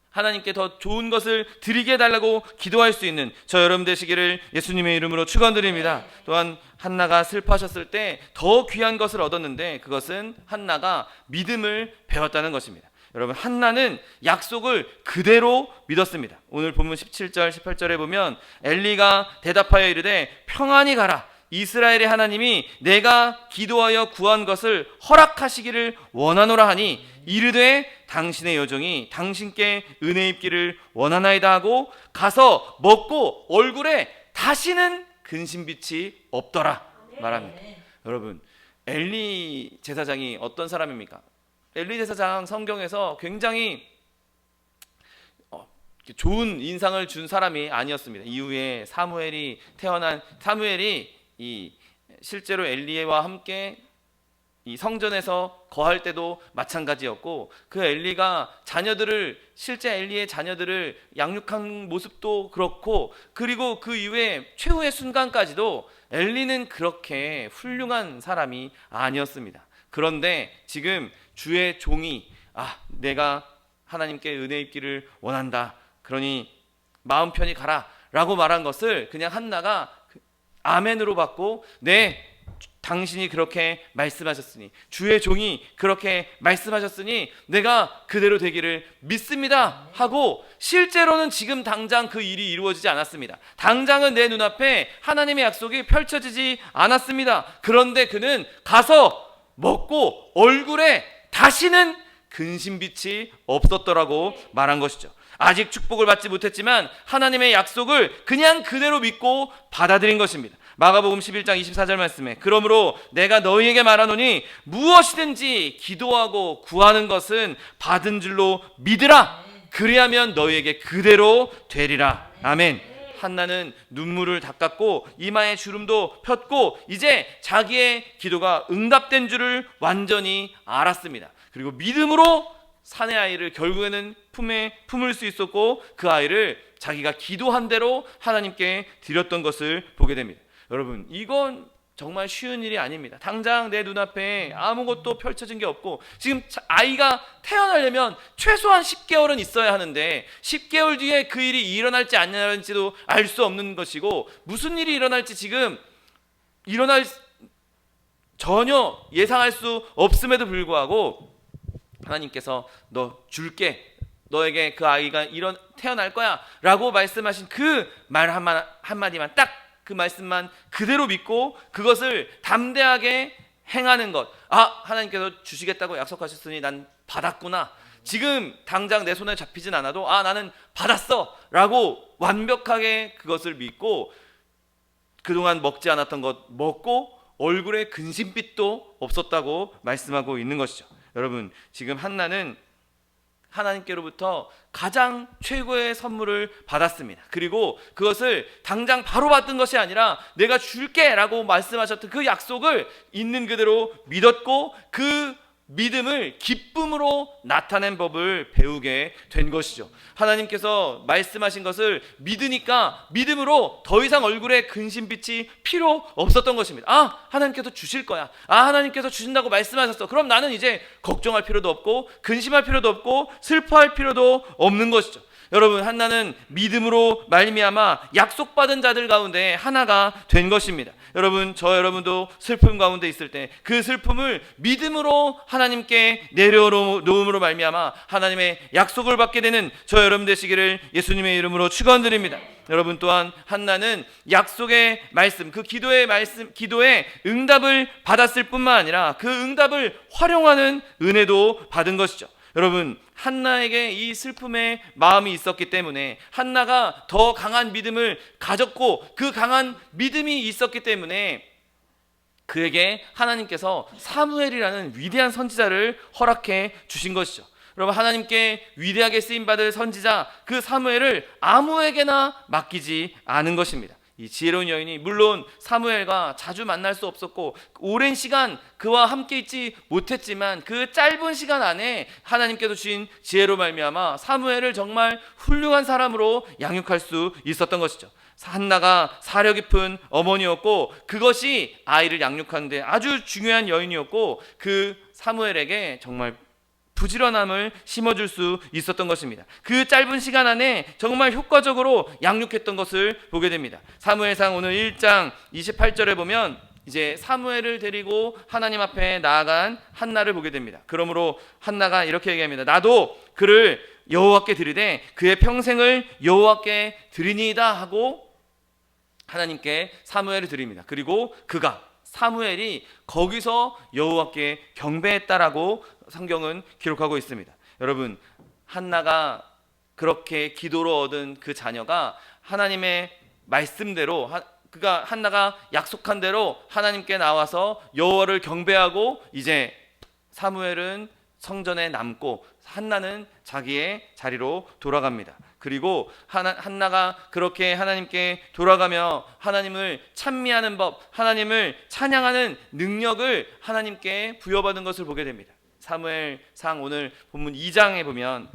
하나님께 더 좋은 것을 드리게 해달라고 기도할 수 있는 저 여러분 되시기를 예수님의 이름으로 축원드립니다. 또한 한나가 슬퍼하셨을 때 더 귀한 것을 얻었는데, 그것은 한나가 믿음을 배웠다는 것입니다. 여러분, 한나는 약속을 그대로 믿었습니다. 오늘 본문 17절 18절에 보면 엘리가 대답하여 이르되 평안히 가라, 이스라엘의 하나님이 내가 기도하여 구한 것을 허락하시기를 원하노라 하니 이르되 당신의 여종이 당신께 은혜 입기를 원하나이다 하고 가서 먹고 얼굴에 다시는 근심빛이 없더라 말합니다. 여러분, 엘리 제사장이 어떤 사람입니까? 엘리 제사장 성경에서 굉장히 좋은 인상을 준 사람이 아니었습니다. 이후에 사무엘이 실제로 엘리와 함께 이 성전에서 거할 때도 마찬가지였고, 그 엘리가 실제 엘리의 자녀들을 양육한 모습도 그렇고, 그리고 그 이후에 최후의 순간까지도 엘리는 그렇게 훌륭한 사람이 아니었습니다. 그런데 지금 주의 종이 내가 하나님께 은혜 입기를 원한다, 그러니 마음 편히 가라 라고 말한 것을 그냥 한나가 아멘으로 받고, 네, 당신이 그렇게 말씀하셨으니, 주의 종이 그렇게 말씀하셨으니 내가 그대로 되기를 믿습니다 하고, 실제로는 지금 당장 그 일이 이루어지지 않았습니다. 당장은 내 눈앞에 하나님의 약속이 펼쳐지지 않았습니다. 그런데 그는 가서 먹고 얼굴에 다시는 근심빛이 없었더라고 말한 것이죠. 아직 축복을 받지 못했지만 하나님의 약속을 그냥 그대로 믿고 받아들인 것입니다. 마가복음 11장 24절 말씀에 그러므로 내가 너희에게 말하노니 무엇이든지 기도하고 구하는 것은 받은 줄로 믿으라. 그리하면 너희에게 그대로 되리라. 아멘. 한나는 눈물을 닦았고 이마에 주름도 폈고 이제 자기의 기도가 응답된 줄을 완전히 알았습니다. 그리고 믿음으로 사내 아이를 결국에는 품에 품을 수 있었고, 그 아이를 자기가 기도한 대로 하나님께 드렸던 것을 보게 됩니다. 여러분, 이건 정말 쉬운 일이 아닙니다. 당장 내 눈앞에 아무것도 펼쳐진 게 없고, 지금 아이가 태어나려면 최소한 10개월은 있어야 하는데 10개월 뒤에 그 일이 일어날지 안 일어날지도 알 수 없는 것이고, 무슨 일이 일어날지 지금 전혀 예상할 수 없음에도 불구하고 하나님께서 너 줄게, 너에게 그 아이가 태어날 거야 라고 말씀하신 그 말 한마디만, 딱 그 말씀만 그대로 믿고 그것을 담대하게 행하는 것. 하나님께서 주시겠다고 약속하셨으니 난 받았구나, 지금 당장 내 손에 잡히진 않아도 나는 받았어 라고 완벽하게 그것을 믿고, 그동안 먹지 않았던 것 먹고 얼굴에 근심빛도 없었다고 말씀하고 있는 것이죠. 여러분, 지금 한나는 하나님께로부터 가장 최고의 선물을 받았습니다. 그리고 그것을 당장 바로 받은 것이 아니라 내가 줄게 라고 말씀하셨던 그 약속을 있는 그대로 믿었고, 그 믿음을 기쁨으로 나타낸 법을 배우게 된 것이죠. 하나님께서 말씀하신 것을 믿으니까 믿음으로 더 이상 얼굴에 근심빛이 필요 없었던 것입니다. 하나님께서 주실 거야, 하나님께서 주신다고 말씀하셨어, 그럼 나는 이제 걱정할 필요도 없고 근심할 필요도 없고 슬퍼할 필요도 없는 것이죠. 여러분, 한나는 믿음으로 말미암아 약속받은 자들 가운데 하나가 된 것입니다. 여러분, 여러분도 슬픔 가운데 있을 때 그 슬픔을 믿음으로 하나님께 내려놓음으로 말미암아 하나님의 약속을 받게 되는 여러분 되시기를 예수님의 이름으로 축원드립니다. 여러분, 또한 한나는 약속의 말씀, 그 기도의 응답을 받았을 뿐만 아니라 그 응답을 활용하는 은혜도 받은 것이죠. 여러분, 한나에게 이 슬픔의 마음이 있었기 때문에 한나가 더 강한 믿음을 가졌고, 그 강한 믿음이 있었기 때문에 그에게 하나님께서 사무엘이라는 위대한 선지자를 허락해 주신 것이죠. 여러분, 하나님께 위대하게 쓰임받을 선지자 그 사무엘을 아무에게나 맡기지 않은 것입니다. 이 지혜로운 여인이 물론 사무엘과 자주 만날 수 없었고 오랜 시간 그와 함께 있지 못했지만, 그 짧은 시간 안에 하나님께서 주신 지혜로 말미암아 사무엘을 정말 훌륭한 사람으로 양육할 수 있었던 것이죠. 한나가 사려 깊은 어머니였고, 그것이 아이를 양육하는 데 아주 중요한 여인이었고, 그 사무엘에게 정말 부지런함을 심어줄 수 있었던 것입니다. 그 짧은 시간 안에 정말 효과적으로 양육했던 것을 보게 됩니다. 사무엘상 오늘 1장 28절에 보면 이제 사무엘을 데리고 하나님 앞에 나아간 한나를 보게 됩니다. 그러므로 한나가 이렇게 얘기합니다. 나도 그를 여호와께 드리되 그의 평생을 여호와께 드리니이다 하고 하나님께 사무엘을 드립니다. 그리고 사무엘이 거기서 여호와께 경배했다라고 성경은 기록하고 있습니다. 여러분, 한나가 그렇게 기도로 얻은 그 자녀가 하나님의 말씀대로 한나가 약속한 대로 하나님께 나와서 여호와를 경배하고 이제 사무엘은 성전에 남고 한나는 자기의 자리로 돌아갑니다. 그리고 한나가 그렇게 하나님께 돌아가며 하나님을 찬미하는 법, 하나님을 찬양하는 능력을 하나님께 부여받은 것을 보게 됩니다. 사무엘상 오늘 본문 2장에 보면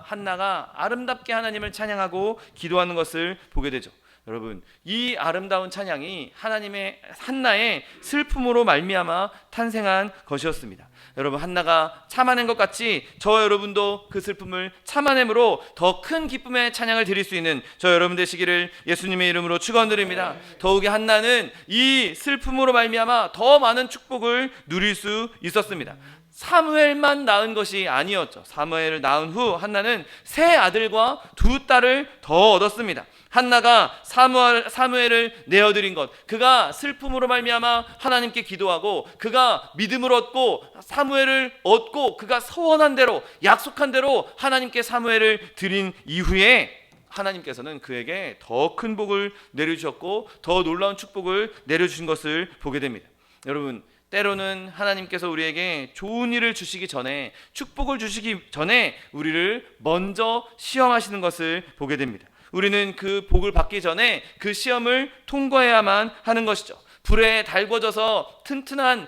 한나가 아름답게 하나님을 찬양하고 기도하는 것을 보게 되죠. 여러분, 이 아름다운 찬양이 한나의 슬픔으로 말미암아 탄생한 것이었습니다. 여러분, 한나가 참아낸 것 같이 저 여러분도 그 슬픔을 참아냄으로 더 큰 기쁨의 찬양을 드릴 수 있는 저 여러분 되시기를 예수님의 이름으로 축원드립니다. 더욱이 한나는 이 슬픔으로 말미암아 더 많은 축복을 누릴 수 있었습니다. 사무엘만 낳은 것이 아니었죠. 사무엘을 낳은 후 한나는 세 아들과 두 딸을 더 얻었습니다. 한나가 사무엘을 내어드린 것, 그가 슬픔으로 말미암아 하나님께 기도하고 그가 믿음을 얻고 사무엘을 얻고 그가 소원한 대로 약속한 대로 하나님께 사무엘을 드린 이후에 하나님께서는 그에게 더 큰 복을 내려주셨고 더 놀라운 축복을 내려주신 것을 보게 됩니다. 여러분, 때로는 하나님께서 우리에게 좋은 일을 주시기 전에, 축복을 주시기 전에 우리를 먼저 시험하시는 것을 보게 됩니다. 우리는 그 복을 받기 전에 그 시험을 통과해야만 하는 것이죠. 불에 달궈져서 튼튼한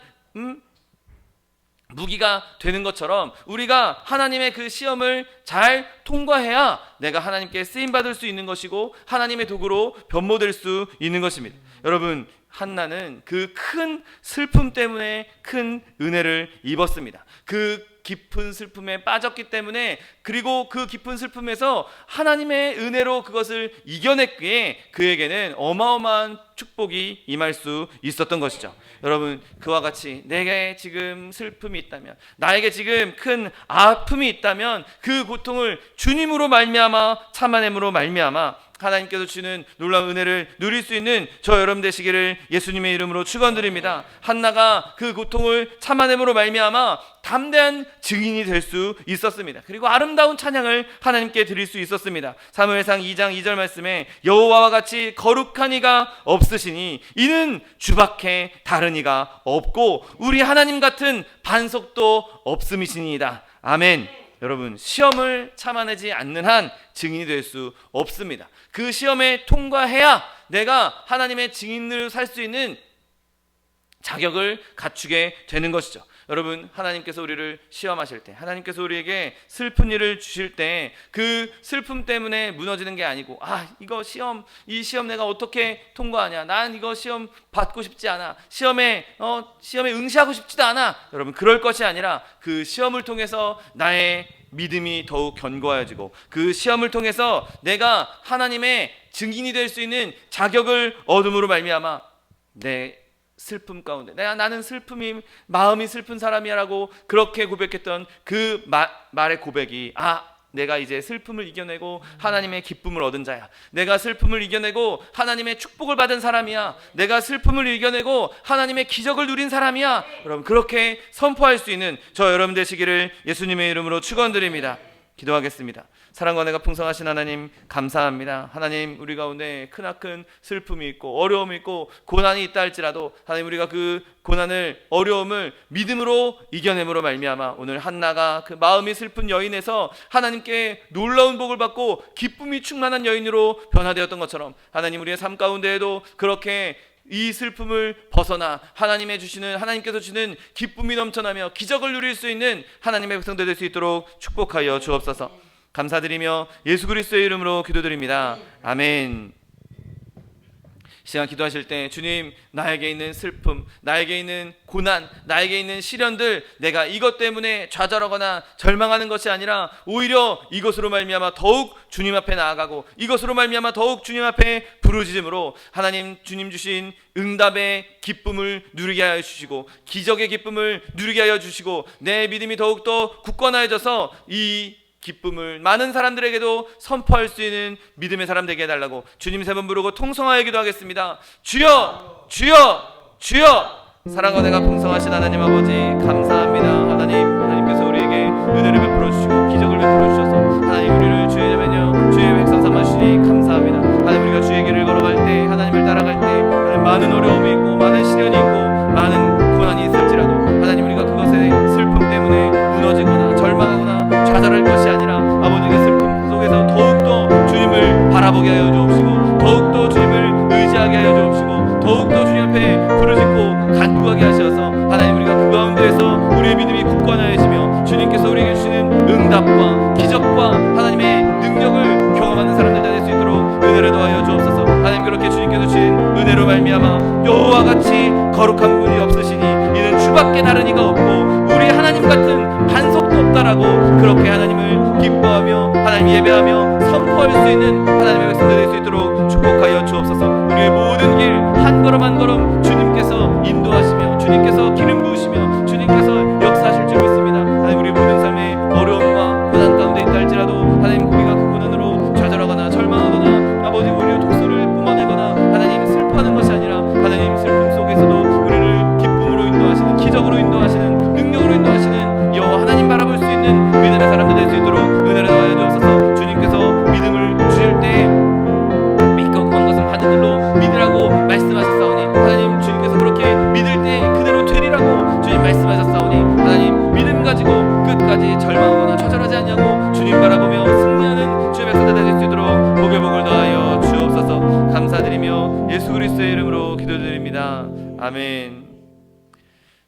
무기가 되는 것처럼 우리가 하나님의 그 시험을 잘 통과해야 내가 하나님께 쓰임받을 수 있는 것이고 하나님의 도구로 변모될 수 있는 것입니다. 여러분, 한나는 그 큰 슬픔 때문에 큰 은혜를 입었습니다. 그 깊은 슬픔에 빠졌기 때문에, 그리고 그 깊은 슬픔에서 하나님의 은혜로 그것을 이겨냈기에 그에게는 어마어마한 축복이 임할 수 있었던 것이죠. 여러분, 그와 같이 내게 지금 슬픔이 있다면, 나에게 지금 큰 아픔이 있다면 그 고통을 주님으로 말미암아 참아냄으로 말미암아 하나님께서 주시는 놀라운 은혜를 누릴 수 있는 저 여러분 되시기를 예수님의 이름으로 축원드립니다. 한나가 그 고통을 참아냄으로 말미암아 담대한 증인이 될 수 있었습니다. 그리고 아름다운 찬양을 하나님께 드릴 수 있었습니다. 사무엘상 2장 2절 말씀에 여호와와 같이 거룩한 이가 없으시니 이는 주밖에 다른 이가 없고 우리 하나님 같은 반석도 없음이시니이다. 아멘. 여러분, 시험을 참아내지 않는 한 증인이 될 수 없습니다. 그 시험에 통과해야 내가 하나님의 증인으로 살 수 있는 자격을 갖추게 되는 것이죠. 여러분, 하나님께서 우리를 시험하실 때, 하나님께서 우리에게 슬픈 일을 주실 때 그 슬픔 때문에 무너지는 게 아니고 이 시험 내가 어떻게 통과하냐, 난 이거 시험 받고 싶지 않아, 시험에 응시하고 싶지도 않아, 여러분, 그럴 것이 아니라 그 시험을 통해서 나의 믿음이 더욱 견고해지고 그 시험을 통해서 내가 하나님의 증인이 될 수 있는 자격을 얻음으로 말미암아 내 슬픔 가운데 나는 마음이 슬픈 사람이야라고 그렇게 고백했던 그 말의 고백이 내가 이제 슬픔을 이겨내고 하나님의 기쁨을 얻은 자야. 내가 슬픔을 이겨내고 하나님의 축복을 받은 사람이야. 내가 슬픔을 이겨내고 하나님의 기적을 누린 사람이야. 여러분, 그렇게 선포할 수 있는 저 여러분 되시기를 예수님의 이름으로 축원드립니다. 기도하겠습니다. 사랑과 은혜가 풍성하신 하나님, 감사합니다. 하나님, 우리 가운데 크나큰 슬픔이 있고 어려움이 있고 고난이 있다 할지라도 하나님, 우리가 그 고난을, 어려움을 믿음으로 이겨냄으로 말미암아 오늘 한나가 그 마음이 슬픈 여인에서 하나님께 놀라운 복을 받고 기쁨이 충만한 여인으로 변화되었던 것처럼 하나님, 우리의 삶 가운데에도 그렇게 이 슬픔을 벗어나 하나님께서 주시는 기쁨이 넘쳐나며 기적을 누릴 수 있는 하나님의 백성들 될 수 있도록 축복하여 주옵소서. 감사드리며 예수 그리스도의 이름으로 기도드립니다. 아멘. 시간 기도하실 때 주님, 나에게 있는 슬픔, 나에게 있는 고난, 나에게 있는 시련들, 내가 이것 때문에 좌절하거나 절망하는 것이 아니라 오히려 이것으로 말미암아 더욱 주님 앞에 나아가고 이것으로 말미암아 더욱 주님 앞에 부르짖음으로 하나님, 주님 주신 응답의 기쁨을 누리게 하여 주시고 기적의 기쁨을 누리게 하여 주시고 내 믿음이 더욱더 굳건해져서 이 기쁨을 많은 사람들에게도 선포할 수 있는 믿음의 사람 되게 해달라고 주님 세 번 부르고 통성하여 기도하겠습니다. 주여, 주여, 주여. 사랑과 내가 풍성하신 하나님 아버지 감사합니다. 하나님께서 우리에게 은혜를 베풀어 주시고 기적을 베풀어 주셔서 하나님 우리를 주의 자매며 주의 백성 삼아 주시니 감사합니다. 하나님 우리가 주의 길을 걸어갈 때 하나님을 따라갈 때 하나님 많은 어려움이 있고 많은 시련이 있고 많은 고난이 있을지라도 하나님 우리가 그것의 슬픔 때문에 무너지거나 절망하거나 좌절할 것이 아니라 아버지의 슬픔 속에서 더욱더 주님을 바라보게 하여 주옵시고 더욱더 주님을 의지하게 하여 주옵시고 더욱더 주님 앞에 부르짖고 간구하게 하셔서 하나님 우리가 그 가운데에서 우리의 믿음이 굳건하여지며 주님께서 우리에게 주시는 응답과 기적과 하나님의 능력을 경험하는 사람들 될 수 있도록 은혜를 더하여 주옵소서. 하나님 그렇게 주님께서 주신 은혜로 말미암아 여호와 같이 거룩한 분이 없으시니 이는 주밖에 다른 이가 없고 우리 하나님 같은 반석도 없다라고 그렇게 하나님을 기뻐하며 하나님 예배하며 선포할 수 있는 하나님의 백성들 될 수 있도록 축복하여 주옵소서. 우리의 모든 길 한 걸음 한 걸음 주님께서 인도하시며 주님께서 기름 부으시며 주님께서 역사하실 줄 믿습니다. 하나님 우리 모든 삶의 어려움과 고난 가운데 있다 할지라도 하나님 우리가 그 고난으로 좌절하거나 절망하거나 아버지 우리의 독소를 뿜어내거나 하나님 슬퍼하는 것이 아니라 하나님 슬픔 속에서도 우리를 기쁨으로 인도하시는 기적으로 인도하시는 능력으로 인도하시는 여호와 하나님 바라볼 수 있는 믿음의 사람들 될 수 있도록 은혜를 더하여 주옵소서. 주님께서 믿음을 주실 때 믿고 구한 것은 받은 줄로 믿으라고 말씀하셨사오니 하나님 주님께서 그렇게 믿을 때 그대로 되리라고 주님 말씀하셨사오니 하나님 믿음 가지고 끝까지 절망하거나 좌절하지 않냐고 주님 바라보며 승리하는 주의 백성들 될 수 있도록 복의 복을 더하여 주옵소서. 감사드리며 예수 그리스도의 이름으로 기도드립니다. 아멘.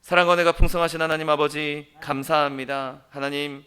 사랑과 은혜가 풍성하신 하나님 아버지 감사합니다.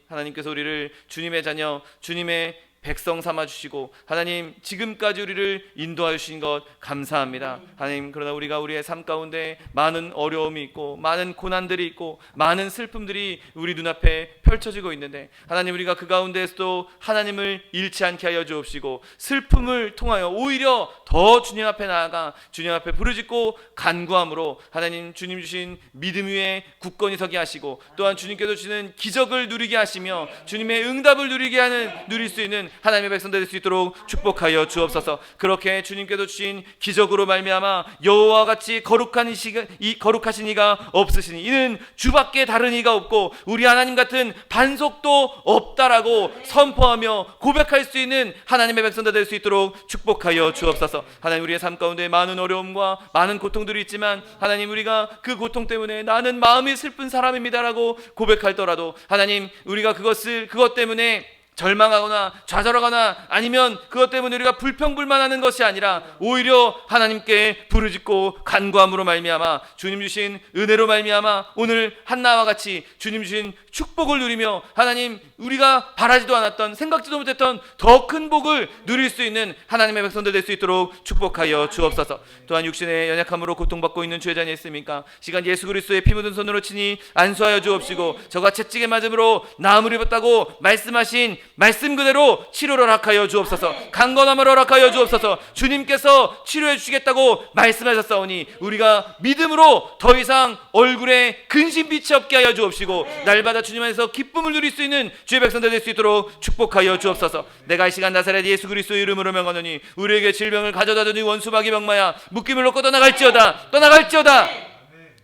하나님께서 우리를 주님의 자녀 주님의 백성 삼아 주시고 하나님 지금까지 우리를 인도하여 주신 것 감사합니다. 하나님 그러나 우리가 우리의 삶 가운데 많은 어려움이 있고 많은 고난들이 있고 많은 슬픔들이 우리 눈앞에 펼쳐지고 있는데 하나님 우리가 그 가운데에서도 하나님을 잃지 않게 하여 주옵시고 슬픔을 통하여 오히려 더 주님 앞에 나아가 주님 앞에 부르짖고 간구함으로 하나님 주님 주신 믿음 위에 굳건히 서게 하시고 또한 주님께서 주시는 기적을 누리게 하시며 주님의 응답을 누릴 수 있는 하나님의 백성들 될 수 있도록 축복하여 주옵소서. 그렇게 주님께서 주신 기적으로 말미암아 여호와 같이 거룩하신 이가 없으시니 이는 주밖에 다른 이가 없고 우리 하나님 같은 반석도 없다라고 선포하며 고백할 수 있는 하나님의 백성들 될 수 있도록 축복하여 주옵소서. 하나님 우리의 삶 가운데 많은 어려움과 많은 고통들이 있지만 하나님 우리가 그 고통 때문에 나는 마음이 슬픈 사람입니다라고 고백할더라도 하나님 우리가 그것 때문에 절망하거나 좌절하거나 아니면 그것 때문에 우리가 불평불만하는 것이 아니라 오히려 하나님께 부르짖고 간구함으로 말미암아 주님 주신 은혜로 말미암아 오늘 한나와 같이 주님 주신 축복을 누리며 하나님 우리가 바라지도 않았던 생각지도 못했던 더 큰 복을 누릴 수 있는 하나님의 백성들 될 수 있도록 축복하여 주옵소서. 또한 육신의 연약함으로 고통받고 있는 주의 자녀 있습니까? 시간 예수 그리스도의 피 묻은 손으로 치니 안수하여 주옵시고 저가 채찍에 맞음으로 나음을 입었다고 말씀하신 말씀 그대로 치료를 허락하여 주옵소서. 강건함을 허락하여 주옵소서. 주님께서 치료해 주시겠다고 말씀하셨사오니 우리가 믿음으로 더 이상 얼굴에 근심빛이 없게 하여 주옵시고 날마다 주님 안에서 기쁨을 누릴 수 있는 주의 백성들 될 수 있도록 축복하여 주옵소서. 내가 이 시간 나사렛 예수 그리스도의 이름으로 명하노니 우리에게 질병을 가져다 주니 원수마귀 병마야 묶임을 놓고 떠나갈지어다.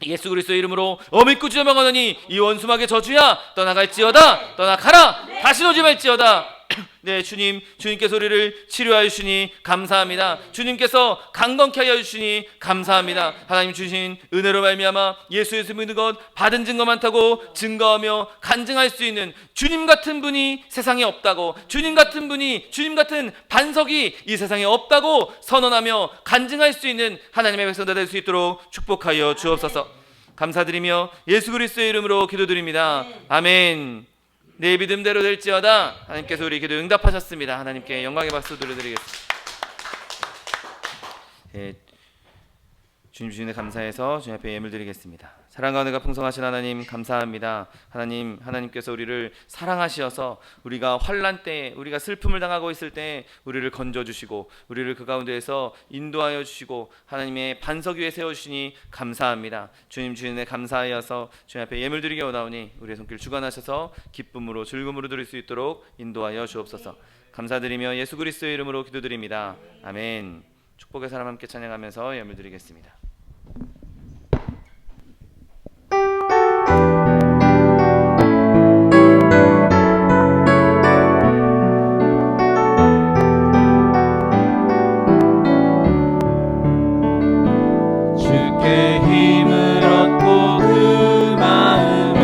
예수 그리스도의 이름으로 어밉고 주여 명하노니 이 원수마귀의 저주야 떠나갈지어다. 떠나가라. 다시 오지 말지어다. 네 주님께서 우리를 치료하여 주시니 감사합니다. 주님께서 강건케 하여 주시니 감사합니다. 하나님 주신 은혜로 말미암아 예수 믿는 것 받은 증거 많다고 증거하며 간증할 수 있는 주님 같은 분이 세상에 없다고 주님 같은 반석이 이 세상에 없다고 선언하며 간증할 수 있는 하나님의 백성들 될 수 있도록 축복하여 주옵소서. 감사드리며 예수 그리스도의 이름으로 기도드립니다. 아멘. 내 믿음대로 될지어다. 하나님께서 우리 기도 응답하셨습니다. 하나님께 영광의 박수 드려드리겠습니다. 주님의 감사해서 주님 앞에 예물 드리겠습니다. 사랑과 은혜가 풍성하신 하나님 감사합니다. 하나님께서 우리를 사랑하셔서 우리가 환난 때에, 우리가 슬픔을 당하고 있을 때 우리를 건져주시고 우리를 그 가운데에서 인도하여 주시고 하나님의 반석 위에 세워주시니 감사합니다. 주님 주인의 감사하여서 주님 앞에 예물 드리게 오나오니 우리의 손길 주관하셔서 기쁨으로 즐거움으로 드릴 수 있도록 인도하여 주옵소서. 감사드리며 예수 그리스도의 이름으로 기도드립니다. 아멘. 축복의 사람 함께 찬양하면서 예물 드리겠습니다. 주께 힘을 얻고 그 마음에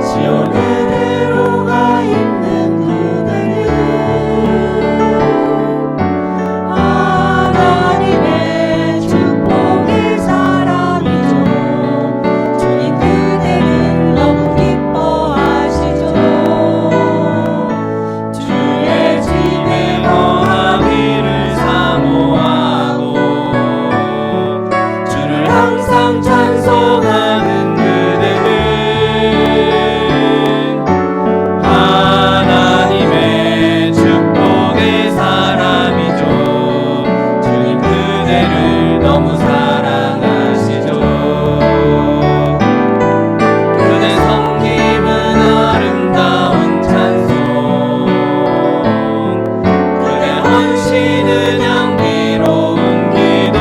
시온 그대로가 있는 그대는 하나님의 축복의 사람이죠. 주님 그대는 너무 기뻐하시죠. 주의 집에 거하기를 사모하고 주를 항상 찬송하는 그대는 하나님의 축복의 사람이죠. 주님 그대를 너무 사랑하시죠. 그대 섬김은 아름다운 찬송, 그대 헌신은 향기로운 기도,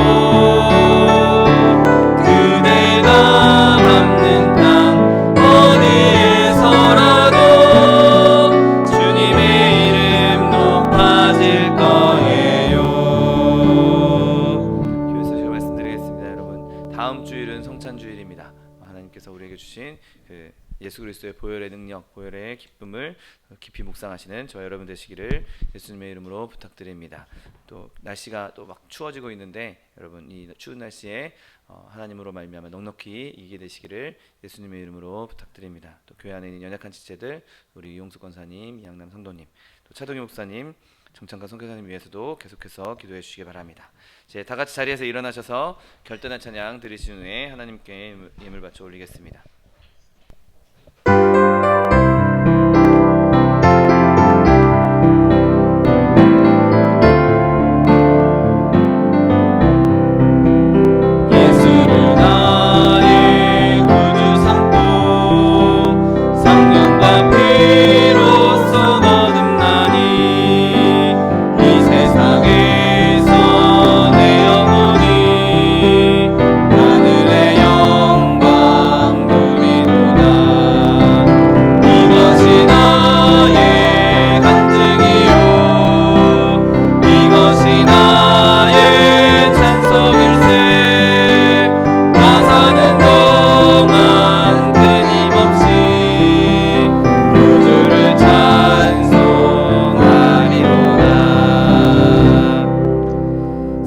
그대가 밟는 땅 어디에서라도 주님의 이름 높아질 거예요. 교회에서 제가 말씀드리겠습니다. 여러분, 다음 주일은 성찬주일입니다. 하나님께서 우리에게 주신 그 예수 그리스도의 보혈의 능력, 보혈의 기쁨을 깊이 묵상하시는 저 여러분 되시기를 예수님의 이름으로 부탁드립니다. 또 날씨가 또 막 추워지고 있는데 여러분 이 추운 날씨에 하나님으로 말미암아 넉넉히 이기게 되시기를 예수님의 이름으로 부탁드립니다. 또 교회 안에 있는 연약한 지체들, 우리 이용수 권사님, 이양남 성도님, 또 차동희 목사님, 정창가 선교사님 위해서도 계속해서 기도해 주시기 바랍니다. 이제 다 같이 자리에서 일어나셔서 결단한 찬양 드리신 후에 하나님께 예물 바쳐 올리겠습니다. 예수를 나의 구주 삼고 성령과 피로써 거듭나니 이 세상에서 내 영혼이 하늘의 영광 누리도다. 이것이 나의 간증이요, 이것이 나의 찬송일세. 나 사는 동안 끊임없이 구주를 찬송하리로다.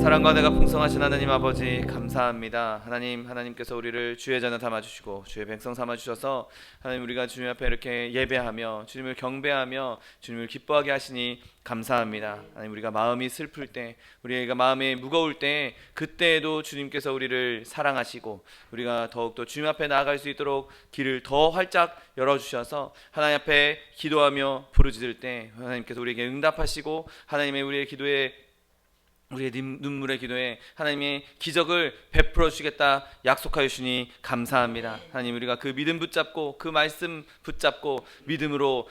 사랑과 은혜가 풍성하신 하나님 아버지 감사합니다. 하나님께서 우리를 주의 자녀 삼아주시고 주의 백성 삼아주셔서 하나님 우리가 주님 앞에 이렇게 예배하며 주님을 경배하며 주님을 기뻐하게 하시니 감사합니다. 하나님 우리가 마음이 슬플 때, 우리가 마음이 무거울 때, 그때에도 주님께서 우리를 사랑하시고 우리가 더욱더 주님 앞에 나아갈 수 있도록 길을 더 활짝 열어주셔서 하나님 앞에 기도하며 부르짖을 때 하나님께서 우리에게 응답하시고 하나님의 우리의 기도에, 우리의 눈물의 기도에 하나님의 기적을 베풀어 주시겠다 약속하여 주시니 감사합니다. 하나님 우리가 그 믿음 붙잡고 그 말씀 붙잡고 믿음으로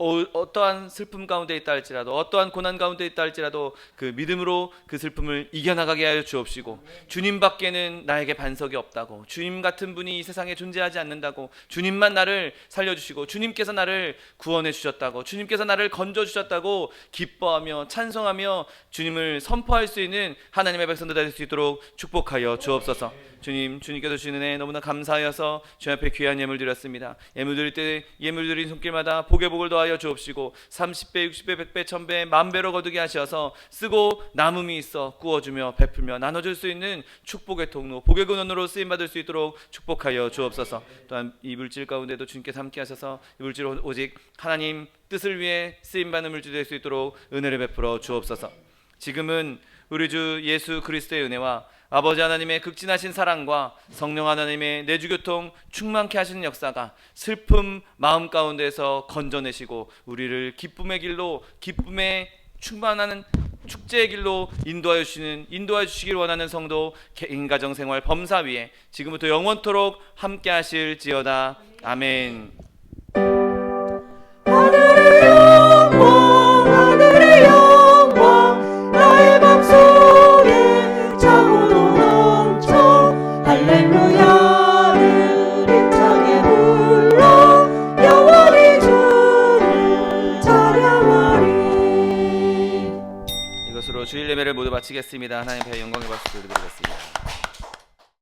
어떠한 슬픔 가운데 있다 할지라도, 어떠한 고난 가운데 있다 할지라도 그 믿음으로 그 슬픔을 이겨나가게 하여 주옵시고, 주님밖에는 나에게 반석이 없다고, 주님 같은 분이 이 세상에 존재하지 않는다고, 주님만 나를 살려주시고 주님께서 나를 구원해 주셨다고, 주님께서 나를 건져 주셨다고 기뻐하며 찬송하며 주님을 선포할 수 있는 하나님의 백성들 될 수 있도록 축복하여 주옵소서. 주님께서 주시는 은혜 너무나 감사하여서 주님 앞에 귀한 예물 드렸습니다. 예물 드릴 때 예물 드린 손길마다 복의 복을 더하여 주옵시고 30배, 60배, 100배, 1000배, 만배로 거두게 하셔서 쓰고 남음이 있어 구워주며 베풀며 나눠줄 수 있는 축복의 통로, 복의 근원으로 쓰임받을 수 있도록 축복하여 주옵소서. 또한 이 물질 가운데도 주님께서 함께 하셔서 이 물질 오직 하나님 뜻을 위해 쓰임받는 물질 될 수 있도록 은혜를 베풀어 주옵소서. 지금은 우리 주 예수 그리스도의 은혜와 아버지 하나님의 극진하신 사랑과 성령 하나님의 내주교통 충만케 하시는 역사가 슬픔 마음 가운데서 건져내시고 우리를 기쁨의 길로, 기쁨의 충만하는 축제의 길로 인도하여 주시길 원하는 성도 개인 가정 생활 범사 위에 지금부터 영원토록 함께 하실지어다. 아멘. 하늘의 영광 나의 맘속에 차고도 넘쳐 할렐루야를 힘차게 불러 영원히 주를 찬양하리. 이것으로 주일 예배를 모두 마치겠습니다. 하나님 앞에 영광의 박수 드리겠습니다.